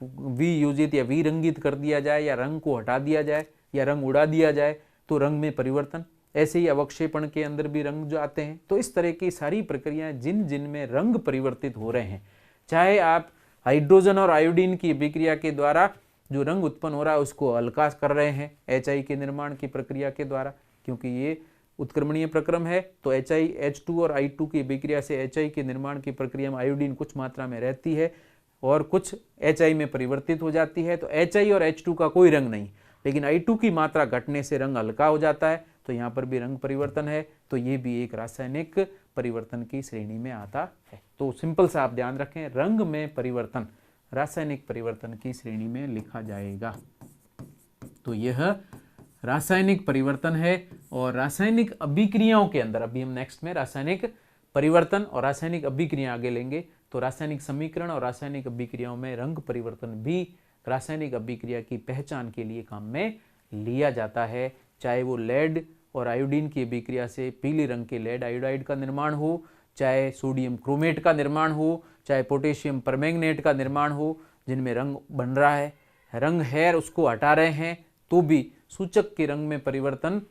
वियोजित या विरंगित कर दिया जाए या रंग को हटा दिया जाए या रंग उड़ा दिया जाए तो रंग में परिवर्तन। ऐसे ही अवक्षेपण के अंदर भी रंग जो आते हैं। तो इस तरह की सारी प्रक्रियाएं जिनमें रंग परिवर्तित हो रहे हैं, चाहे आप हाइड्रोजन और आयोडीन की अभिक्रिया के द्वारा जो रंग उत्पन्न हो रहा है उसको हल्का कर रहे हैं HI के निर्माण की प्रक्रिया के द्वारा, क्योंकि ये उत्क्रमणीय प्रक्रम है तो H2 और I2 की अभिक्रिया से HI के निर्माण की प्रक्रिया में आयोडीन कुछ मात्रा में रहती है और कुछ HI में परिवर्तित हो जाती है। तो HI और H2 का कोई रंग नहीं, लेकिन I2 की मात्रा घटने से रंग हल्का हो जाता है, तो यहाँ पर भी रंग परिवर्तन है। तो ये भी एक रासायनिक परिवर्तन की श्रेणी में आता है। तो सिंपल सा आप ध्यान रखें, रंग में परिवर्तन रासायनिक परिवर्तन की श्रेणी में लिखा जाएगा। तो यह रासायनिक परिवर्तन है। और रासायनिक अभिक्रियाओं के अंदर अभी हम नेक्स्ट में रासायनिक परिवर्तन और रासायनिक अभिक्रिया आगे लेंगे। तो रासायनिक समीकरण और रासायनिक अभिक्रियाओं में रंग परिवर्तन भी रासायनिक अभिक्रिया की पहचान के लिए काम में लिया जाता है। चाहे वो लेड और आयोडीन की अभिक्रिया से पीले रंग के लेड आयोडाइड का निर्माण हो, चाहे सोडियम क्रोमेट का निर्माण हो, चाहे पोटेशियम परमैंगनेट का निर्माण हो, जिनमें रंग बन रहा है, रंग है उसको हटा रहे हैं, तो भी सूचक के रंग में परिवर्तन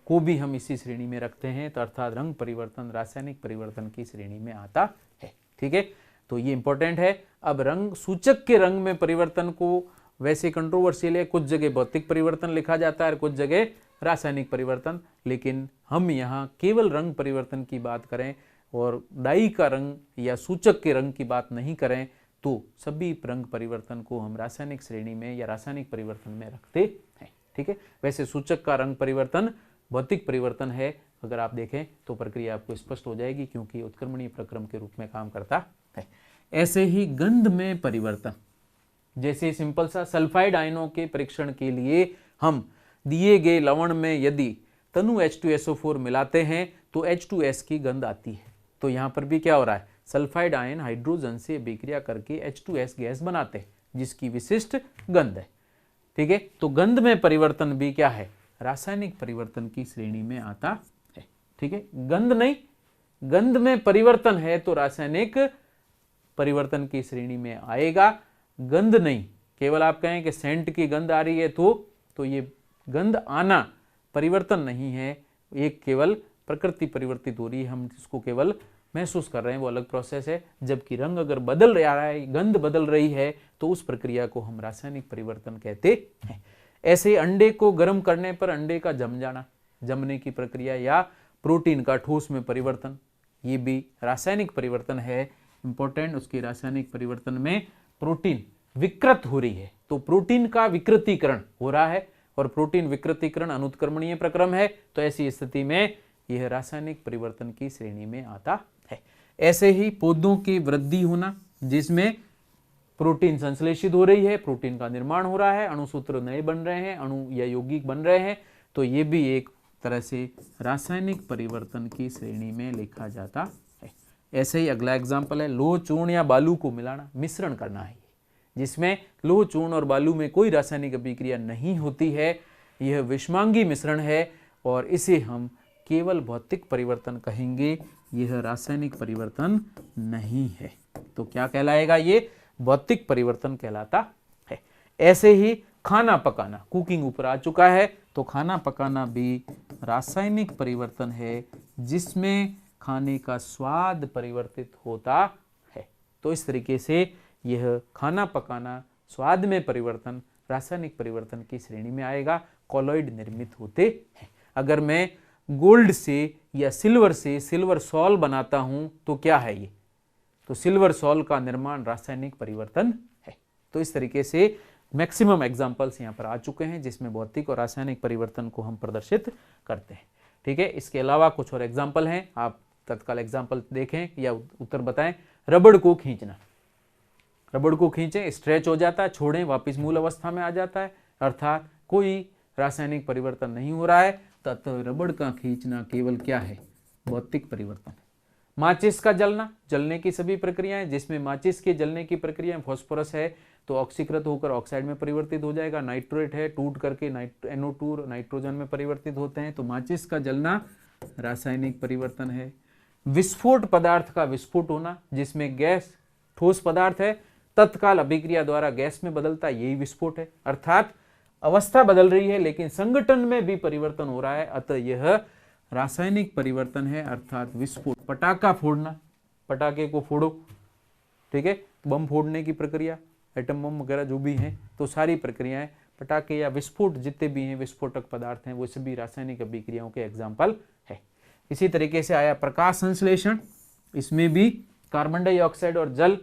को भी हम इसी श्रेणी में रखते हैं। तो अर्थात रंग परिवर्तन रासायनिक परिवर्तन की श्रेणी में आता है, ठीक है। तो ये इंपॉर्टेंट है। अब रंग सूचक के रंग में परिवर्तन को वैसे कंट्रोवर्शियल है, कुछ जगह भौतिक परिवर्तन लिखा जाता है, कुछ जगह रासायनिक परिवर्तन, लेकिन हम यहाँ केवल रंग परिवर्तन की बात करें और डाई का रंग या सूचक के रंग की बात नहीं करें तो सभी रंग परिवर्तन को हम रासायनिक श्रेणी में या रासायनिक परिवर्तन में रखते हैं, ठीक है। वैसे सूचक का रंग परिवर्तन भौतिक परिवर्तन है, अगर आप देखें तो प्रक्रिया आपको स्पष्ट हो जाएगी, क्योंकि उत्क्रमणीय प्रक्रम के रूप में काम करता है। ऐसे ही गंध में परिवर्तन, जैसे सिंपल सा सल्फाइड आयनों के परीक्षण के लिए हम दिए गए लवण में यदि तनु H2SO4 मिलाते हैं तो H2S की गंध आती है। तो यहाँ पर भी क्या हो रहा है, सल्फाइड आयन हाइड्रोजन से अभिक्रिया करके H2S गैस बनाते हैं जिसकी विशिष्ट गंध है, ठीक है। तो गंध में परिवर्तन भी क्या है, रासायनिक परिवर्तन की श्रेणी में आता है, ठीक है। गंध नहीं, गंध में परिवर्तन है तो रासायनिक परिवर्तन की श्रेणी में आएगा। गंध नहीं, केवल आप कहें कि सेंट की गंध आ रही है तो ये गंध आना परिवर्तन नहीं है, एक केवल प्रकृति परिवर्तित हो रही है, हम इसको केवल महसूस कर रहे हैं, वो अलग प्रोसेस है। जबकि रंग अगर बदल रहा है, गंध बदल रही है, तो उस प्रक्रिया को हम रासायनिक परिवर्तन कहते हैं। ऐसे अंडे को गर्म करने पर अंडे का जम जाना, जमने की प्रक्रिया, या प्रोटीन का ठोस में परिवर्तन, ये भी रासायनिक परिवर्तन है। इंपॉर्टेंट, उसके रासायनिक परिवर्तन में प्रोटीन विकृत हो रही है, तो प्रोटीन का विकृतीकरण हो रहा है और प्रोटीन विकृतीकरण अनुत्क्रमणीय प्रक्रम है। तो ऐसी स्थिति में यह रासायनिक परिवर्तन की श्रेणी में आता है। ऐसे ही पौधों की वृद्धि होना, जिसमें प्रोटीन संश्लेषित हो रही है, प्रोटीन का निर्माण हो रहा है, अणुसूत्र नए बन रहे हैं, अणु या यौगिक बन रहे हैं, तो ये भी एक तरह से रासायनिक परिवर्तन की श्रेणी में लिखा जाता है। ऐसे ही अगला एग्जाम्पल है लोह चूर्ण या बालू को मिलाना, मिश्रण करना है, जिसमें लोह चूर्ण और बालू में कोई रासायनिक अभिक्रिया नहीं होती है। यह विषमांगी मिश्रण है और इसे हम केवल भौतिक परिवर्तन कहेंगे, यह रासायनिक परिवर्तन नहीं है। तो क्या कहलाएगा, ये भौतिक परिवर्तन कहलाता है। ऐसे ही खाना पकाना, कुकिंग ऊपर आ चुका है, तो खाना पकाना भी रासायनिक परिवर्तन है जिसमें खाने का स्वाद परिवर्तित होता है। तो इस तरीके से यह खाना पकाना, स्वाद में परिवर्तन रासायनिक परिवर्तन की श्रेणी में आएगा, कॉलॉइड निर्मित होते हैं। अगर मैं गोल्ड से या सिल्वर से सिल्वर सॉल बनाता हूं तो क्या है ये, तो सिल्वर सॉल का निर्माण रासायनिक परिवर्तन है। तो इस तरीके से मैक्सिमम एग्जांपल्स यहाँ पर आ चुके हैं जिसमें भौतिक और रासायनिक परिवर्तन को हम प्रदर्शित करते हैं। ठीक है, इसके अलावा कुछ और एग्जाम्पल हैं, आप तत्काल एग्जाम्पल देखें या उत्तर बताएं। रबड़ को खींचना, रबड़ को खींचें, स्ट्रेच हो जाता है, छोड़ें, वापस मूल अवस्था में आ जाता है, अर्थात कोई रासायनिक परिवर्तन नहीं हो रहा है, तथा रबड़ का खींचना केवल क्या है, भौतिक परिवर्तन है। माचिस का जलना, जलने की सभी प्रक्रियाएं जिसमें माचिस के जलने की प्रक्रिया, फॉस्फोरस है तो ऑक्सीकृत होकर ऑक्साइड में परिवर्तित हो जाएगा, नाइट्रेट है टूट करके NO2 नाइट्रोजन में परिवर्तित होते हैं, तो माचिस का जलना रासायनिक परिवर्तन है। विस्फोट पदार्थ का विस्फोट होना, जिसमें गैस ठोस पदार्थ है, तत्काल अभिक्रिया द्वारा गैस में बदलता है, यही विस्फोट है। अर्थात अवस्था बदल रही है लेकिन संगठन में भी परिवर्तन हो रहा है, अतः यह रासायनिक परिवर्तन है, अर्थात विस्फोट। पटाखा फोड़ना, पटाखे को फोड़ो, ठीक है, बम फोड़ने की प्रक्रिया, एटम बम वगैरह जो भी हैं, तो सारी प्रक्रियाएं, पटाखे या विस्फोट जितने भी हैं, विस्फोटक पदार्थ हैं, वो सभी रासायनिक अभिक्रियाओं के एग्जाम्पल है। इसी तरीके से आया प्रकाश संश्लेषण, इसमें भी कार्बन डाइऑक्साइड और जल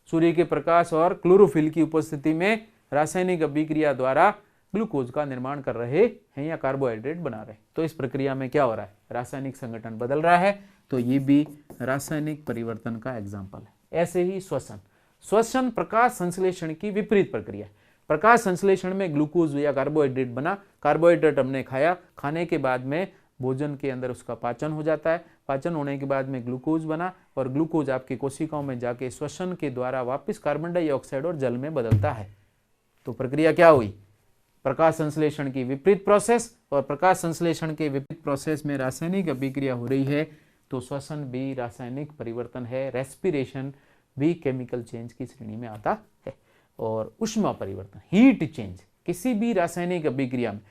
सूर्य के प्रकाश और क्लोरोफिल की उपस्थिति में रासायनिक अभिक्रिया द्वारा ग्लूकोज का निर्माण कर रहे हैं या कार्बोहाइड्रेट बना रहे हैं। तो इस प्रक्रिया में क्या हो रहा है, रासायनिक संगठन बदल रहा है, तो ये भी रासायनिक परिवर्तन का एग्जाम्पल है। ऐसे ही श्वसन, श्वसन प्रकाश संश्लेषण की विपरीत प्रक्रिया। प्रकाश संश्लेषण में ग्लूकोज या कार्बोहाइड्रेट बना, कार्बोहाइड्रेट हमने खाया, खाने के बाद में भोजन के अंदर उसका पाचन हो जाता है, पाचन होने के बाद में ग्लूकोज बना और ग्लूकोज आपकी कोशिकाओं में जाके श्वसन के द्वारा वापस कार्बन डाइऑक्साइड और जल में बदलता है। तो प्रक्रिया क्या हुई, प्रकाश संश्लेषण की विपरीत प्रोसेस, और प्रकाश संश्लेषण के विपरीत प्रोसेस में रासायनिक अभिक्रिया हो रही है, तो श्वसन भी रासायनिक परिवर्तन है, रेस्पिरेशन भी केमिकल चेंज की श्रेणी में आता है। और ऊष्मा परिवर्तन, हीट चेंज, किसी भी रासायनिक अभिक्रिया में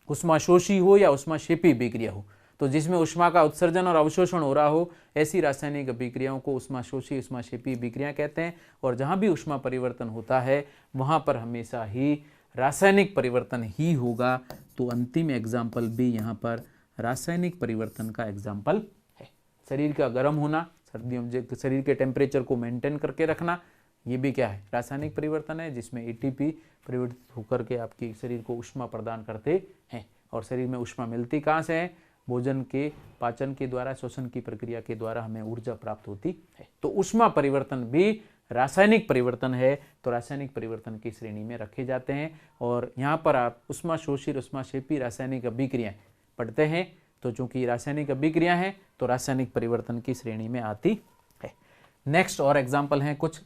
ऊष्माशोषी हो या ऊष्माक्षेपी अभिक्रिया हो, तो जिसमें ऊष्मा का उत्सर्जन और अवशोषण हो रहा हो, ऐसी रासायनिक अभिक्रियाओं को ऊष्माशोषी ऊष्माक्षेपी अभिक्रिया कहते हैं। और जहां भी ऊष्मा परिवर्तन होता है वहां पर हमेशा ही रासायनिक परिवर्तन ही होगा। तो अंतिम एग्जाम्पल भी यहाँ पर रासायनिक परिवर्तन का एग्जाम्पल है। शरीर का गर्म होना, सर्दियों में शरीर के टेम्परेचर को मेंटेन करके रखना, ये भी क्या है, रासायनिक परिवर्तन है, जिसमें ATP परिवर्तित होकर के आपके शरीर को ऊष्मा प्रदान करते हैं। और शरीर में ऊष्मा मिलती कहाँ से है, भोजन के पाचन के द्वारा, श्वसन की प्रक्रिया के द्वारा हमें ऊर्जा प्राप्त होती है। तो ऊष्मा परिवर्तन भी रासायनिक परिवर्तन है, तो रासायनिक परिवर्तन की श्रेणी में रखे जाते हैं। और यहाँ पर आप ऊष्माशोषी ऊष्माक्षेपी रासायनिक अभिक्रियाएं पढ़ते हैं, तो चूंकि रासायनिक अभिक्रिया है तो रासायनिक परिवर्तन की श्रेणी में आती है। नेक्स्ट और एग्जाम्पल हैं कुछ,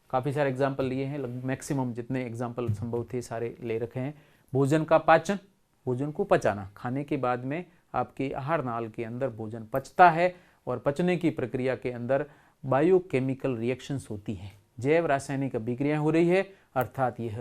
काफ़ी सारे एग्जाम्पल लिए हैं, मैक्सिमम जितने एग्जाम्पल संभव थे सारे ले रखे हैं। भोजन का पाचन, भोजन को पचाना, खाने के बाद में आपके आहार नाल के अंदर भोजन पचता है और पचने की प्रक्रिया के अंदर बायोकेमिकल रिएक्शंस होती हैं, जैव रासायनिक अभिक्रिया हो रही है, अर्थात यह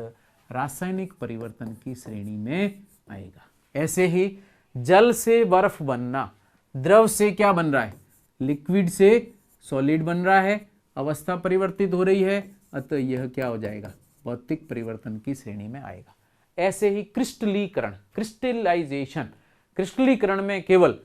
रासायनिक परिवर्तन की श्रेणी में आएगा। ऐसे ही जल से बर्फ बनना, द्रव से क्या बन रहा है, लिक्विड से सॉलिड बन रहा है, अवस्था परिवर्तित हो रही है, अतः यह क्या हो जाएगा, भौतिक परिवर्तन की श्रेणी में आएगा। ऐसे ही क्रिस्टलीकरण, क्रिस्टलाइजेशन, क्रिस्टलीकरण में केवल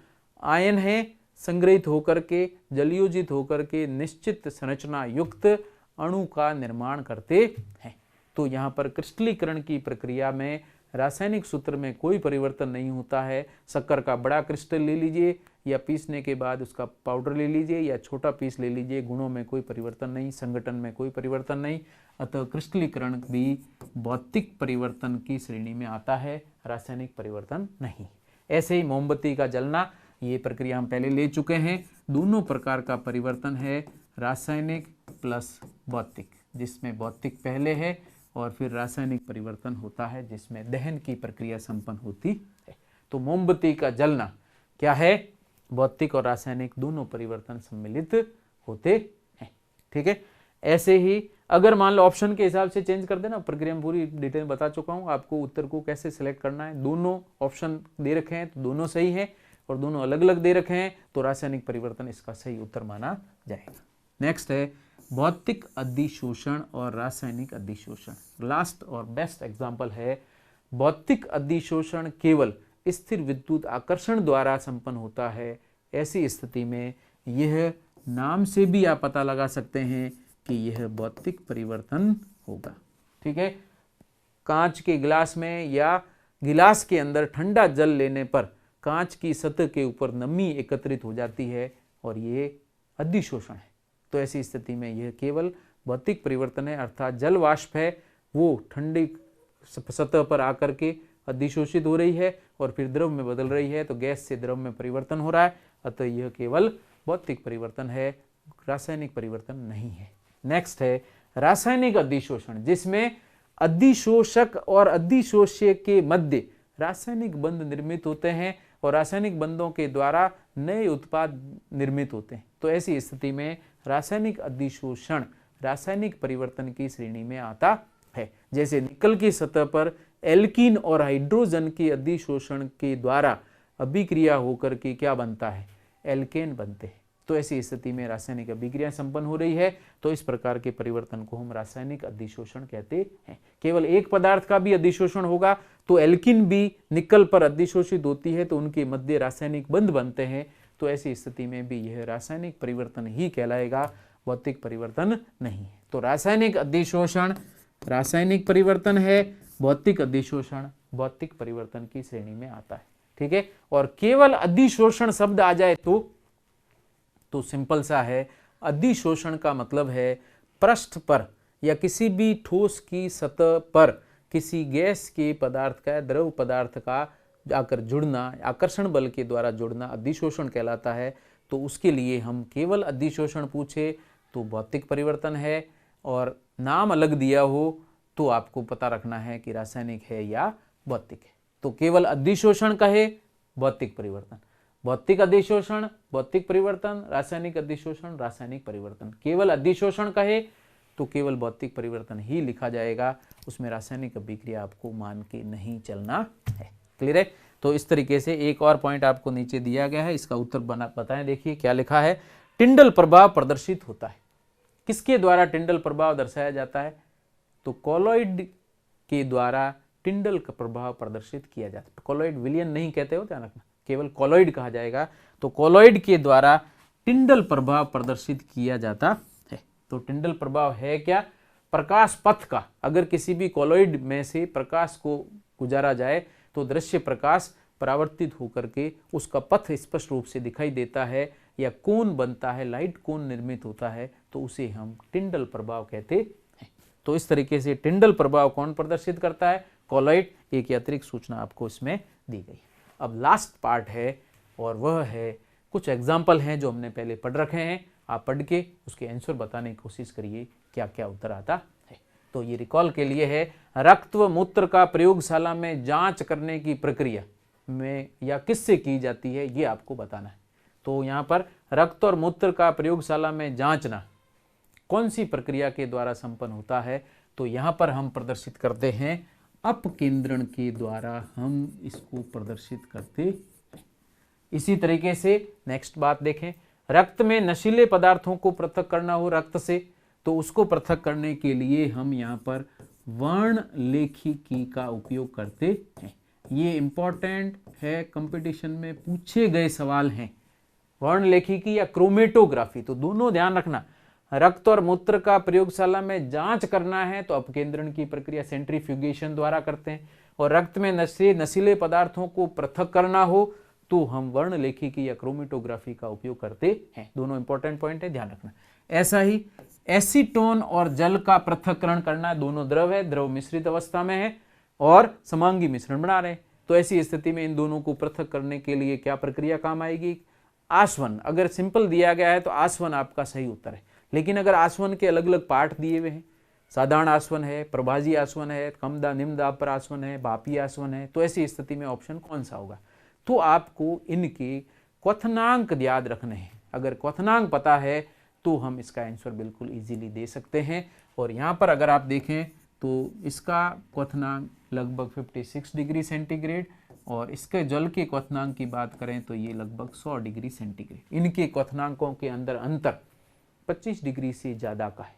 आयन है संग्रहित होकर के, जलयोजित होकर के निश्चित संरचना युक्त अणु का निर्माण करते हैं। तो यहाँ पर क्रिस्टलीकरण की प्रक्रिया में रासायनिक सूत्र में कोई परिवर्तन नहीं होता है। शक्कर का बड़ा क्रिस्टल ले लीजिए या पीसने के बाद उसका पाउडर ले लीजिए या छोटा पीस ले लीजिए, गुणों में कोई परिवर्तन नहीं, संगठन में कोई परिवर्तन नहीं, अतः क्रिस्टलीकरण भी भौतिक परिवर्तन की श्रेणी में आता है, रासायनिक परिवर्तन नहीं। ऐसे ही मोमबत्ती का जलना, ये प्रक्रिया हम पहले ले चुके हैं। दोनों प्रकार का परिवर्तन है, रासायनिक प्लस भौतिक, जिसमें भौतिक पहले है और फिर रासायनिक परिवर्तन होता है जिसमें दहन की प्रक्रिया संपन्न होती है। तो मोमबत्ती का जलना क्या है, भौतिक और रासायनिक दोनों परिवर्तन सम्मिलित होते हैं। ठीक है, ऐसे ही अगर मान लो ऑप्शन के हिसाब से चेंज कर देना, प्रक्रिया में पूरी डिटेल बता चुका हूं आपको, उत्तर को कैसे सिलेक्ट करना है। दोनों ऑप्शन दे रखे हैं तो दोनों सही है, और दोनों अलग अलग दे रखे हैं तो रासायनिक परिवर्तन इसका सही उत्तर माना जाएगा। नेक्स्ट है भौतिक अधिशोषण और रासायनिक अधिशोषण। लास्ट और बेस्ट एग्जाम्पल है भौतिक अधिशोषण केवल स्थिर विद्युत आकर्षण द्वारा संपन्न होता है। ऐसी स्थिति में यह नाम से भी आप पता लगा सकते हैं कि यह भौतिक परिवर्तन होगा। ठीक है, कांच के गिलास में या गिलास के अंदर ठंडा जल लेने पर कांच की सतह के ऊपर नमी एकत्रित हो जाती है और ये अधिशोषण है। तो ऐसी स्थिति में यह केवल भौतिक परिवर्तन है, अर्थात जल वाष्प है वो ठंडी सतह पर आकर के अधिशोषित हो रही है और फिर द्रव में बदल रही है, तो गैस से द्रव में परिवर्तन हो रहा है। अतः यह केवल भौतिक परिवर्तन है, रासायनिक परिवर्तन नहीं है। नेक्स्ट है रासायनिक अधिशोषण, जिसमें अधिशोषक और अधिशोष्य के मध्य रासायनिक बंध निर्मित होते हैं और रासायनिक बंधों के द्वारा नए उत्पाद निर्मित होते हैं। तो ऐसी स्थिति में रासायनिक अधिशोषण रासायनिक परिवर्तन की श्रेणी में आता है। जैसे निकल की सतह पर एल्कीन और हाइड्रोजन के अधिशोषण के द्वारा अभिक्रिया होकर के क्या बनता है, एल्केन बनते हैं। तो ऐसी स्थिति में रासायनिक अभिक्रिया संपन्न हो रही है, तो इस प्रकार के परिवर्तन को हम रासायनिक अधिशोषण कहते हैं। केवल एक पदार्थ का भी अधिशोषण होगा तो एल्कीन भी निकल पर अधिशोषित होती है, तो उनके मध्य रासायनिक बंध बनते हैं। तो ऐसी स्थिति में भी यह रासायनिक परिवर्तन ही कहलाएगा, भौतिक परिवर्तन नहीं है। तो रासायनिक अधिशोषण रासायनिक परिवर्तन है, भौतिक अधिशोषण भौतिक परिवर्तन की श्रेणी में आता है। ठीक है, और केवल अधिशोषण शब्द आ जाए तो सिंपल सा है, अधिशोषण का मतलब है पृष्ठ पर या किसी भी ठोस की सतह पर किसी गैस के पदार्थ का, द्रव पदार्थ का आकर जुड़ना, आकर्षण बल के द्वारा जुड़ना अधिशोषण कहलाता है। तो उसके लिए हम केवल अधिशोषण पूछे तो भौतिक परिवर्तन है, और नाम अलग दिया हो तो आपको पता रखना है कि रासायनिक है या भौतिक है। तो केवल अधिशोषण कहे भौतिक परिवर्तन, भौतिक अधिशोषण भौतिक परिवर्तन, रासायनिक अधिशोषण रासायनिक परिवर्तन। केवल अधिशोषण कहे तो केवल भौतिक परिवर्तन ही लिखा जाएगा, उसमें रासायनिक अभिक्रिया आपको मान के नहीं चलना है। क्लियर है? तो इस तरीके से एक और पॉइंट आपको नीचे दिया गया है, इसका उत्तर बताएं। देखिए क्या लिखा है, टिंडल प्रभाव प्रदर्शित होता है। किसके द्वारा टिंडल प्रभाव दर्शाया जाता है? तो कॉलॉइड के द्वारा टिंडल का प्रभाव प्रदर्शित किया जाता है। कॉलॉइड विलयन नहीं कहते हो, ध्यान रखना, केवल कॉलॉइड कहा जाएगा। तो कॉलॉइड के द्वारा टिंडल प्रभाव प्रदर्शित किया जाता है। तो टिंडल प्रभाव है क्या? प्रकाश पथ का, अगर किसी भी कॉलॉइड में से प्रकाश को गुजारा जाए तो दृश्य प्रकाश परावर्तित होकर के उसका पथ स्पष्ट रूप से दिखाई देता है, या कोन बनता है, लाइट कोन निर्मित होता है, तो उसे हम टिंडल प्रभाव कहते हैं। तो इस तरीके से टिंडल प्रभाव कौन प्रदर्शित करता है? कॉलॉइड। एक अतिरिक्त सूचना आपको इसमें दी गई। अब लास्ट पार्ट है, और वह है कुछ एग्जाम्पल हैं जो हमने पहले पढ़ रखे हैं, आप पढ़ के उसके आंसर बताने की कोशिश करिए क्या क्या उत्तर आता है। तो ये रिकॉल के लिए है, रक्त व मूत्र का प्रयोगशाला में जांच करने की प्रक्रिया में या किससे की जाती है, ये आपको बताना है। तो यहाँ पर रक्त और मूत्र का प्रयोगशाला में जांचना कौन सी प्रक्रिया के द्वारा संपन्न होता है? तो यहाँ पर हम प्रदर्शित करते हैं अपकेंद्रण के द्वारा, हम इसको प्रदर्शित करते हैं। इसी तरीके से नेक्स्ट बात देखें, रक्त में नशीले पदार्थों को पृथक करना हो रक्त से, तो उसको पृथक करने के लिए हम यहाँ पर वर्णलेखिकी का उपयोग करते हैं। ये इंपॉर्टेंट है, कंपटीशन में पूछे गए सवाल हैं। वर्णलेखिकी या क्रोमेटोग्राफी, तो दोनों ध्यान रखना। रक्त और मूत्र का प्रयोगशाला में जांच करना है तो अपकेंद्रण की प्रक्रिया सेंट्रीफ्यूगेशन द्वारा करते हैं, और रक्त में नशीले पदार्थों को पृथक करना हो तो हम वर्णलेखिकी या क्रोमेटोग्राफी का उपयोग करते हैं। दोनों इंपॉर्टेंट पॉइंट है, ध्यान रखना। ऐसा ही एसीटोन और जल का पृथक्करण करना, दोनों द्रव है, द्रव मिश्रित अवस्था में है और समांगी मिश्रण बना रहे हैं। तो ऐसी स्थिति में इन दोनों को पृथक करने के लिए क्या प्रक्रिया काम आएगी? आसवन। अगर सिंपल दिया गया है तो आसवन आपका सही उत्तर है, लेकिन अगर आसवन के अलग अलग पार्ट दिए हुए हैं, साधारण आसवन है, प्रभाजी आसवन है, कम दाब निम्न दाब पर आसवन है, भापी आसवन है, तो ऐसी स्थिति में ऑप्शन कौन सा होगा? तो आपको इनके क्वथनांक याद रखने हैं। अगर क्वथनांक पता है तो हम इसका आंसर बिल्कुल इजीली दे सकते हैं। और यहाँ पर अगर आप देखें तो इसका क्वथनांक लगभग 56 डिग्री सेंटीग्रेड और इसके जल के क्वथनांक की बात करें तो ये लगभग 100 डिग्री सेंटीग्रेड। इनके क्वथनांकों के अंदर अंतर 25 डिग्री से ज़्यादा का है।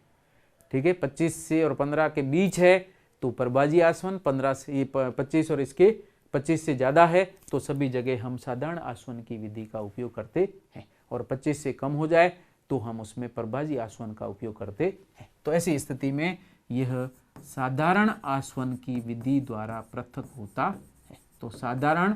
ठीक है, 25 से और 15 के बीच है तो परभाजी आसवन, 15 से 25 और इसके 25 से ज़्यादा है तो सभी जगह हम साधारण आसवन की विधि का उपयोग करते हैं, और 25 से कम हो जाए तो हम उसमें परभाजी आसवन का उपयोग करते हैं। तो ऐसी स्थिति में यह साधारण आसवन की विधि द्वारा पृथक होता है। तो साधारण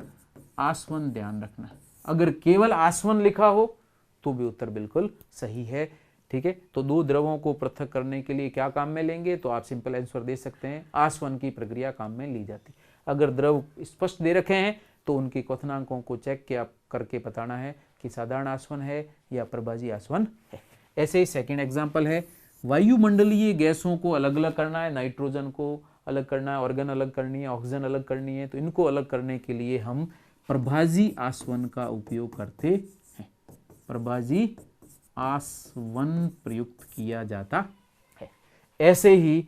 आसवन ध्यान रखना, अगर केवल आसवन लिखा हो तो भी उत्तर बिल्कुल सही है। ठीक है, तो दो द्रवों को पृथक करने के लिए क्या काम में लेंगे, तो आप सिंपल आंसर दे सकते हैं, आसवन की प्रक्रिया काम में ली जाती। अगर द्रव स्पष्ट दे रखे हैं तो उनके क्वथनांकों को चेक किया करके बताना है कि साधारण आसवन है या परभाजी आसवन है। ऐसे ही सेकंड एग्जांपल है, वायुमंडलीय गैसों को अलग अलग करना है, नाइट्रोजन को अलग करना है, ऑर्गन अलग करनी है, ऑक्सीजन अलग करनी है, तो इनको अलग करने के लिए हम परभाजी आसवन का उपयोग करते हैं। परभाजी आसवन प्रयुक्त किया जाता है। ऐसे ही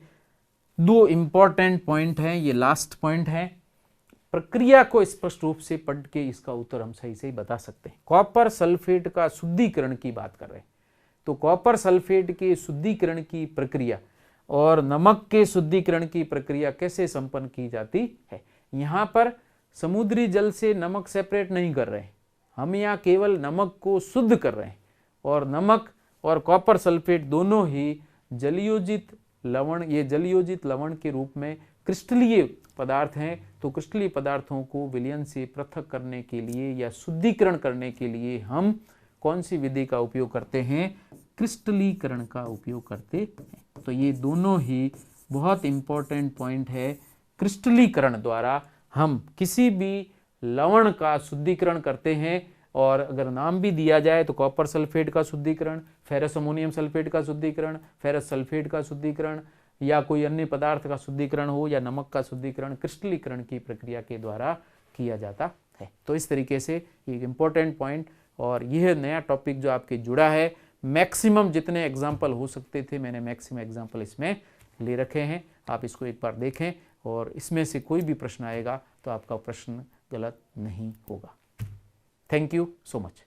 दो इंपॉर्टेंट पॉइंट हैं, ये लास्ट पॉइंट है, प्रक्रिया को स्पष्ट रूप से पढ़ के इसका उत्तर हम सही से बता सकते हैं। कॉपर सल्फेट का शुद्धिकरण की बात कर रहे हैं, तो कॉपर सल्फेट के शुद्धिकरण की प्रक्रिया और नमक के शुद्धिकरण की प्रक्रिया कैसे संपन्न की जाती है। यहाँ पर समुद्री जल से नमक सेपरेट नहीं कर रहे हैं, हम यहाँ केवल नमक को शुद्ध कर रहे हैं, और नमक और कॉपर सल्फेट दोनों ही जलयोजित लवण, ये जलयोजित लवण के रूप में क्रिस्टलीय पदार्थ हैं। तो क्रिस्टलीय पदार्थों को विलयन से पृथक करने के लिए या शुद्धिकरण करने के लिए हम कौन सी विधि का उपयोग करते हैं, क्रिस्टलीकरण का उपयोग करते हैं। तो ये दोनों ही बहुत इंपॉर्टेंट पॉइंट है। क्रिस्टलीकरण द्वारा हम किसी भी लवण का शुद्धिकरण करते हैं, और अगर नाम भी दिया जाए तो कॉपर सल्फेट का शुद्धिकरण, फेरस अमोनियम सल्फेट का शुद्धिकरण, फेरस सल्फेट का शुद्धिकरण, या कोई अन्य पदार्थ का शुद्धिकरण हो या नमक का शुद्धिकरण, क्रिस्टलीकरण की प्रक्रिया के द्वारा किया जाता है। तो इस तरीके से एक इम्पोर्टेंट पॉइंट, और यह नया टॉपिक जो आपके जुड़ा है, मैक्सिमम जितने एग्जाम्पल हो सकते थे मैंने मैक्सिमम एग्जाम्पल इसमें ले रखे हैं। आप इसको एक बार देखें और इसमें से कोई भी प्रश्न आएगा तो आपका प्रश्न गलत नहीं होगा। Thank you so much.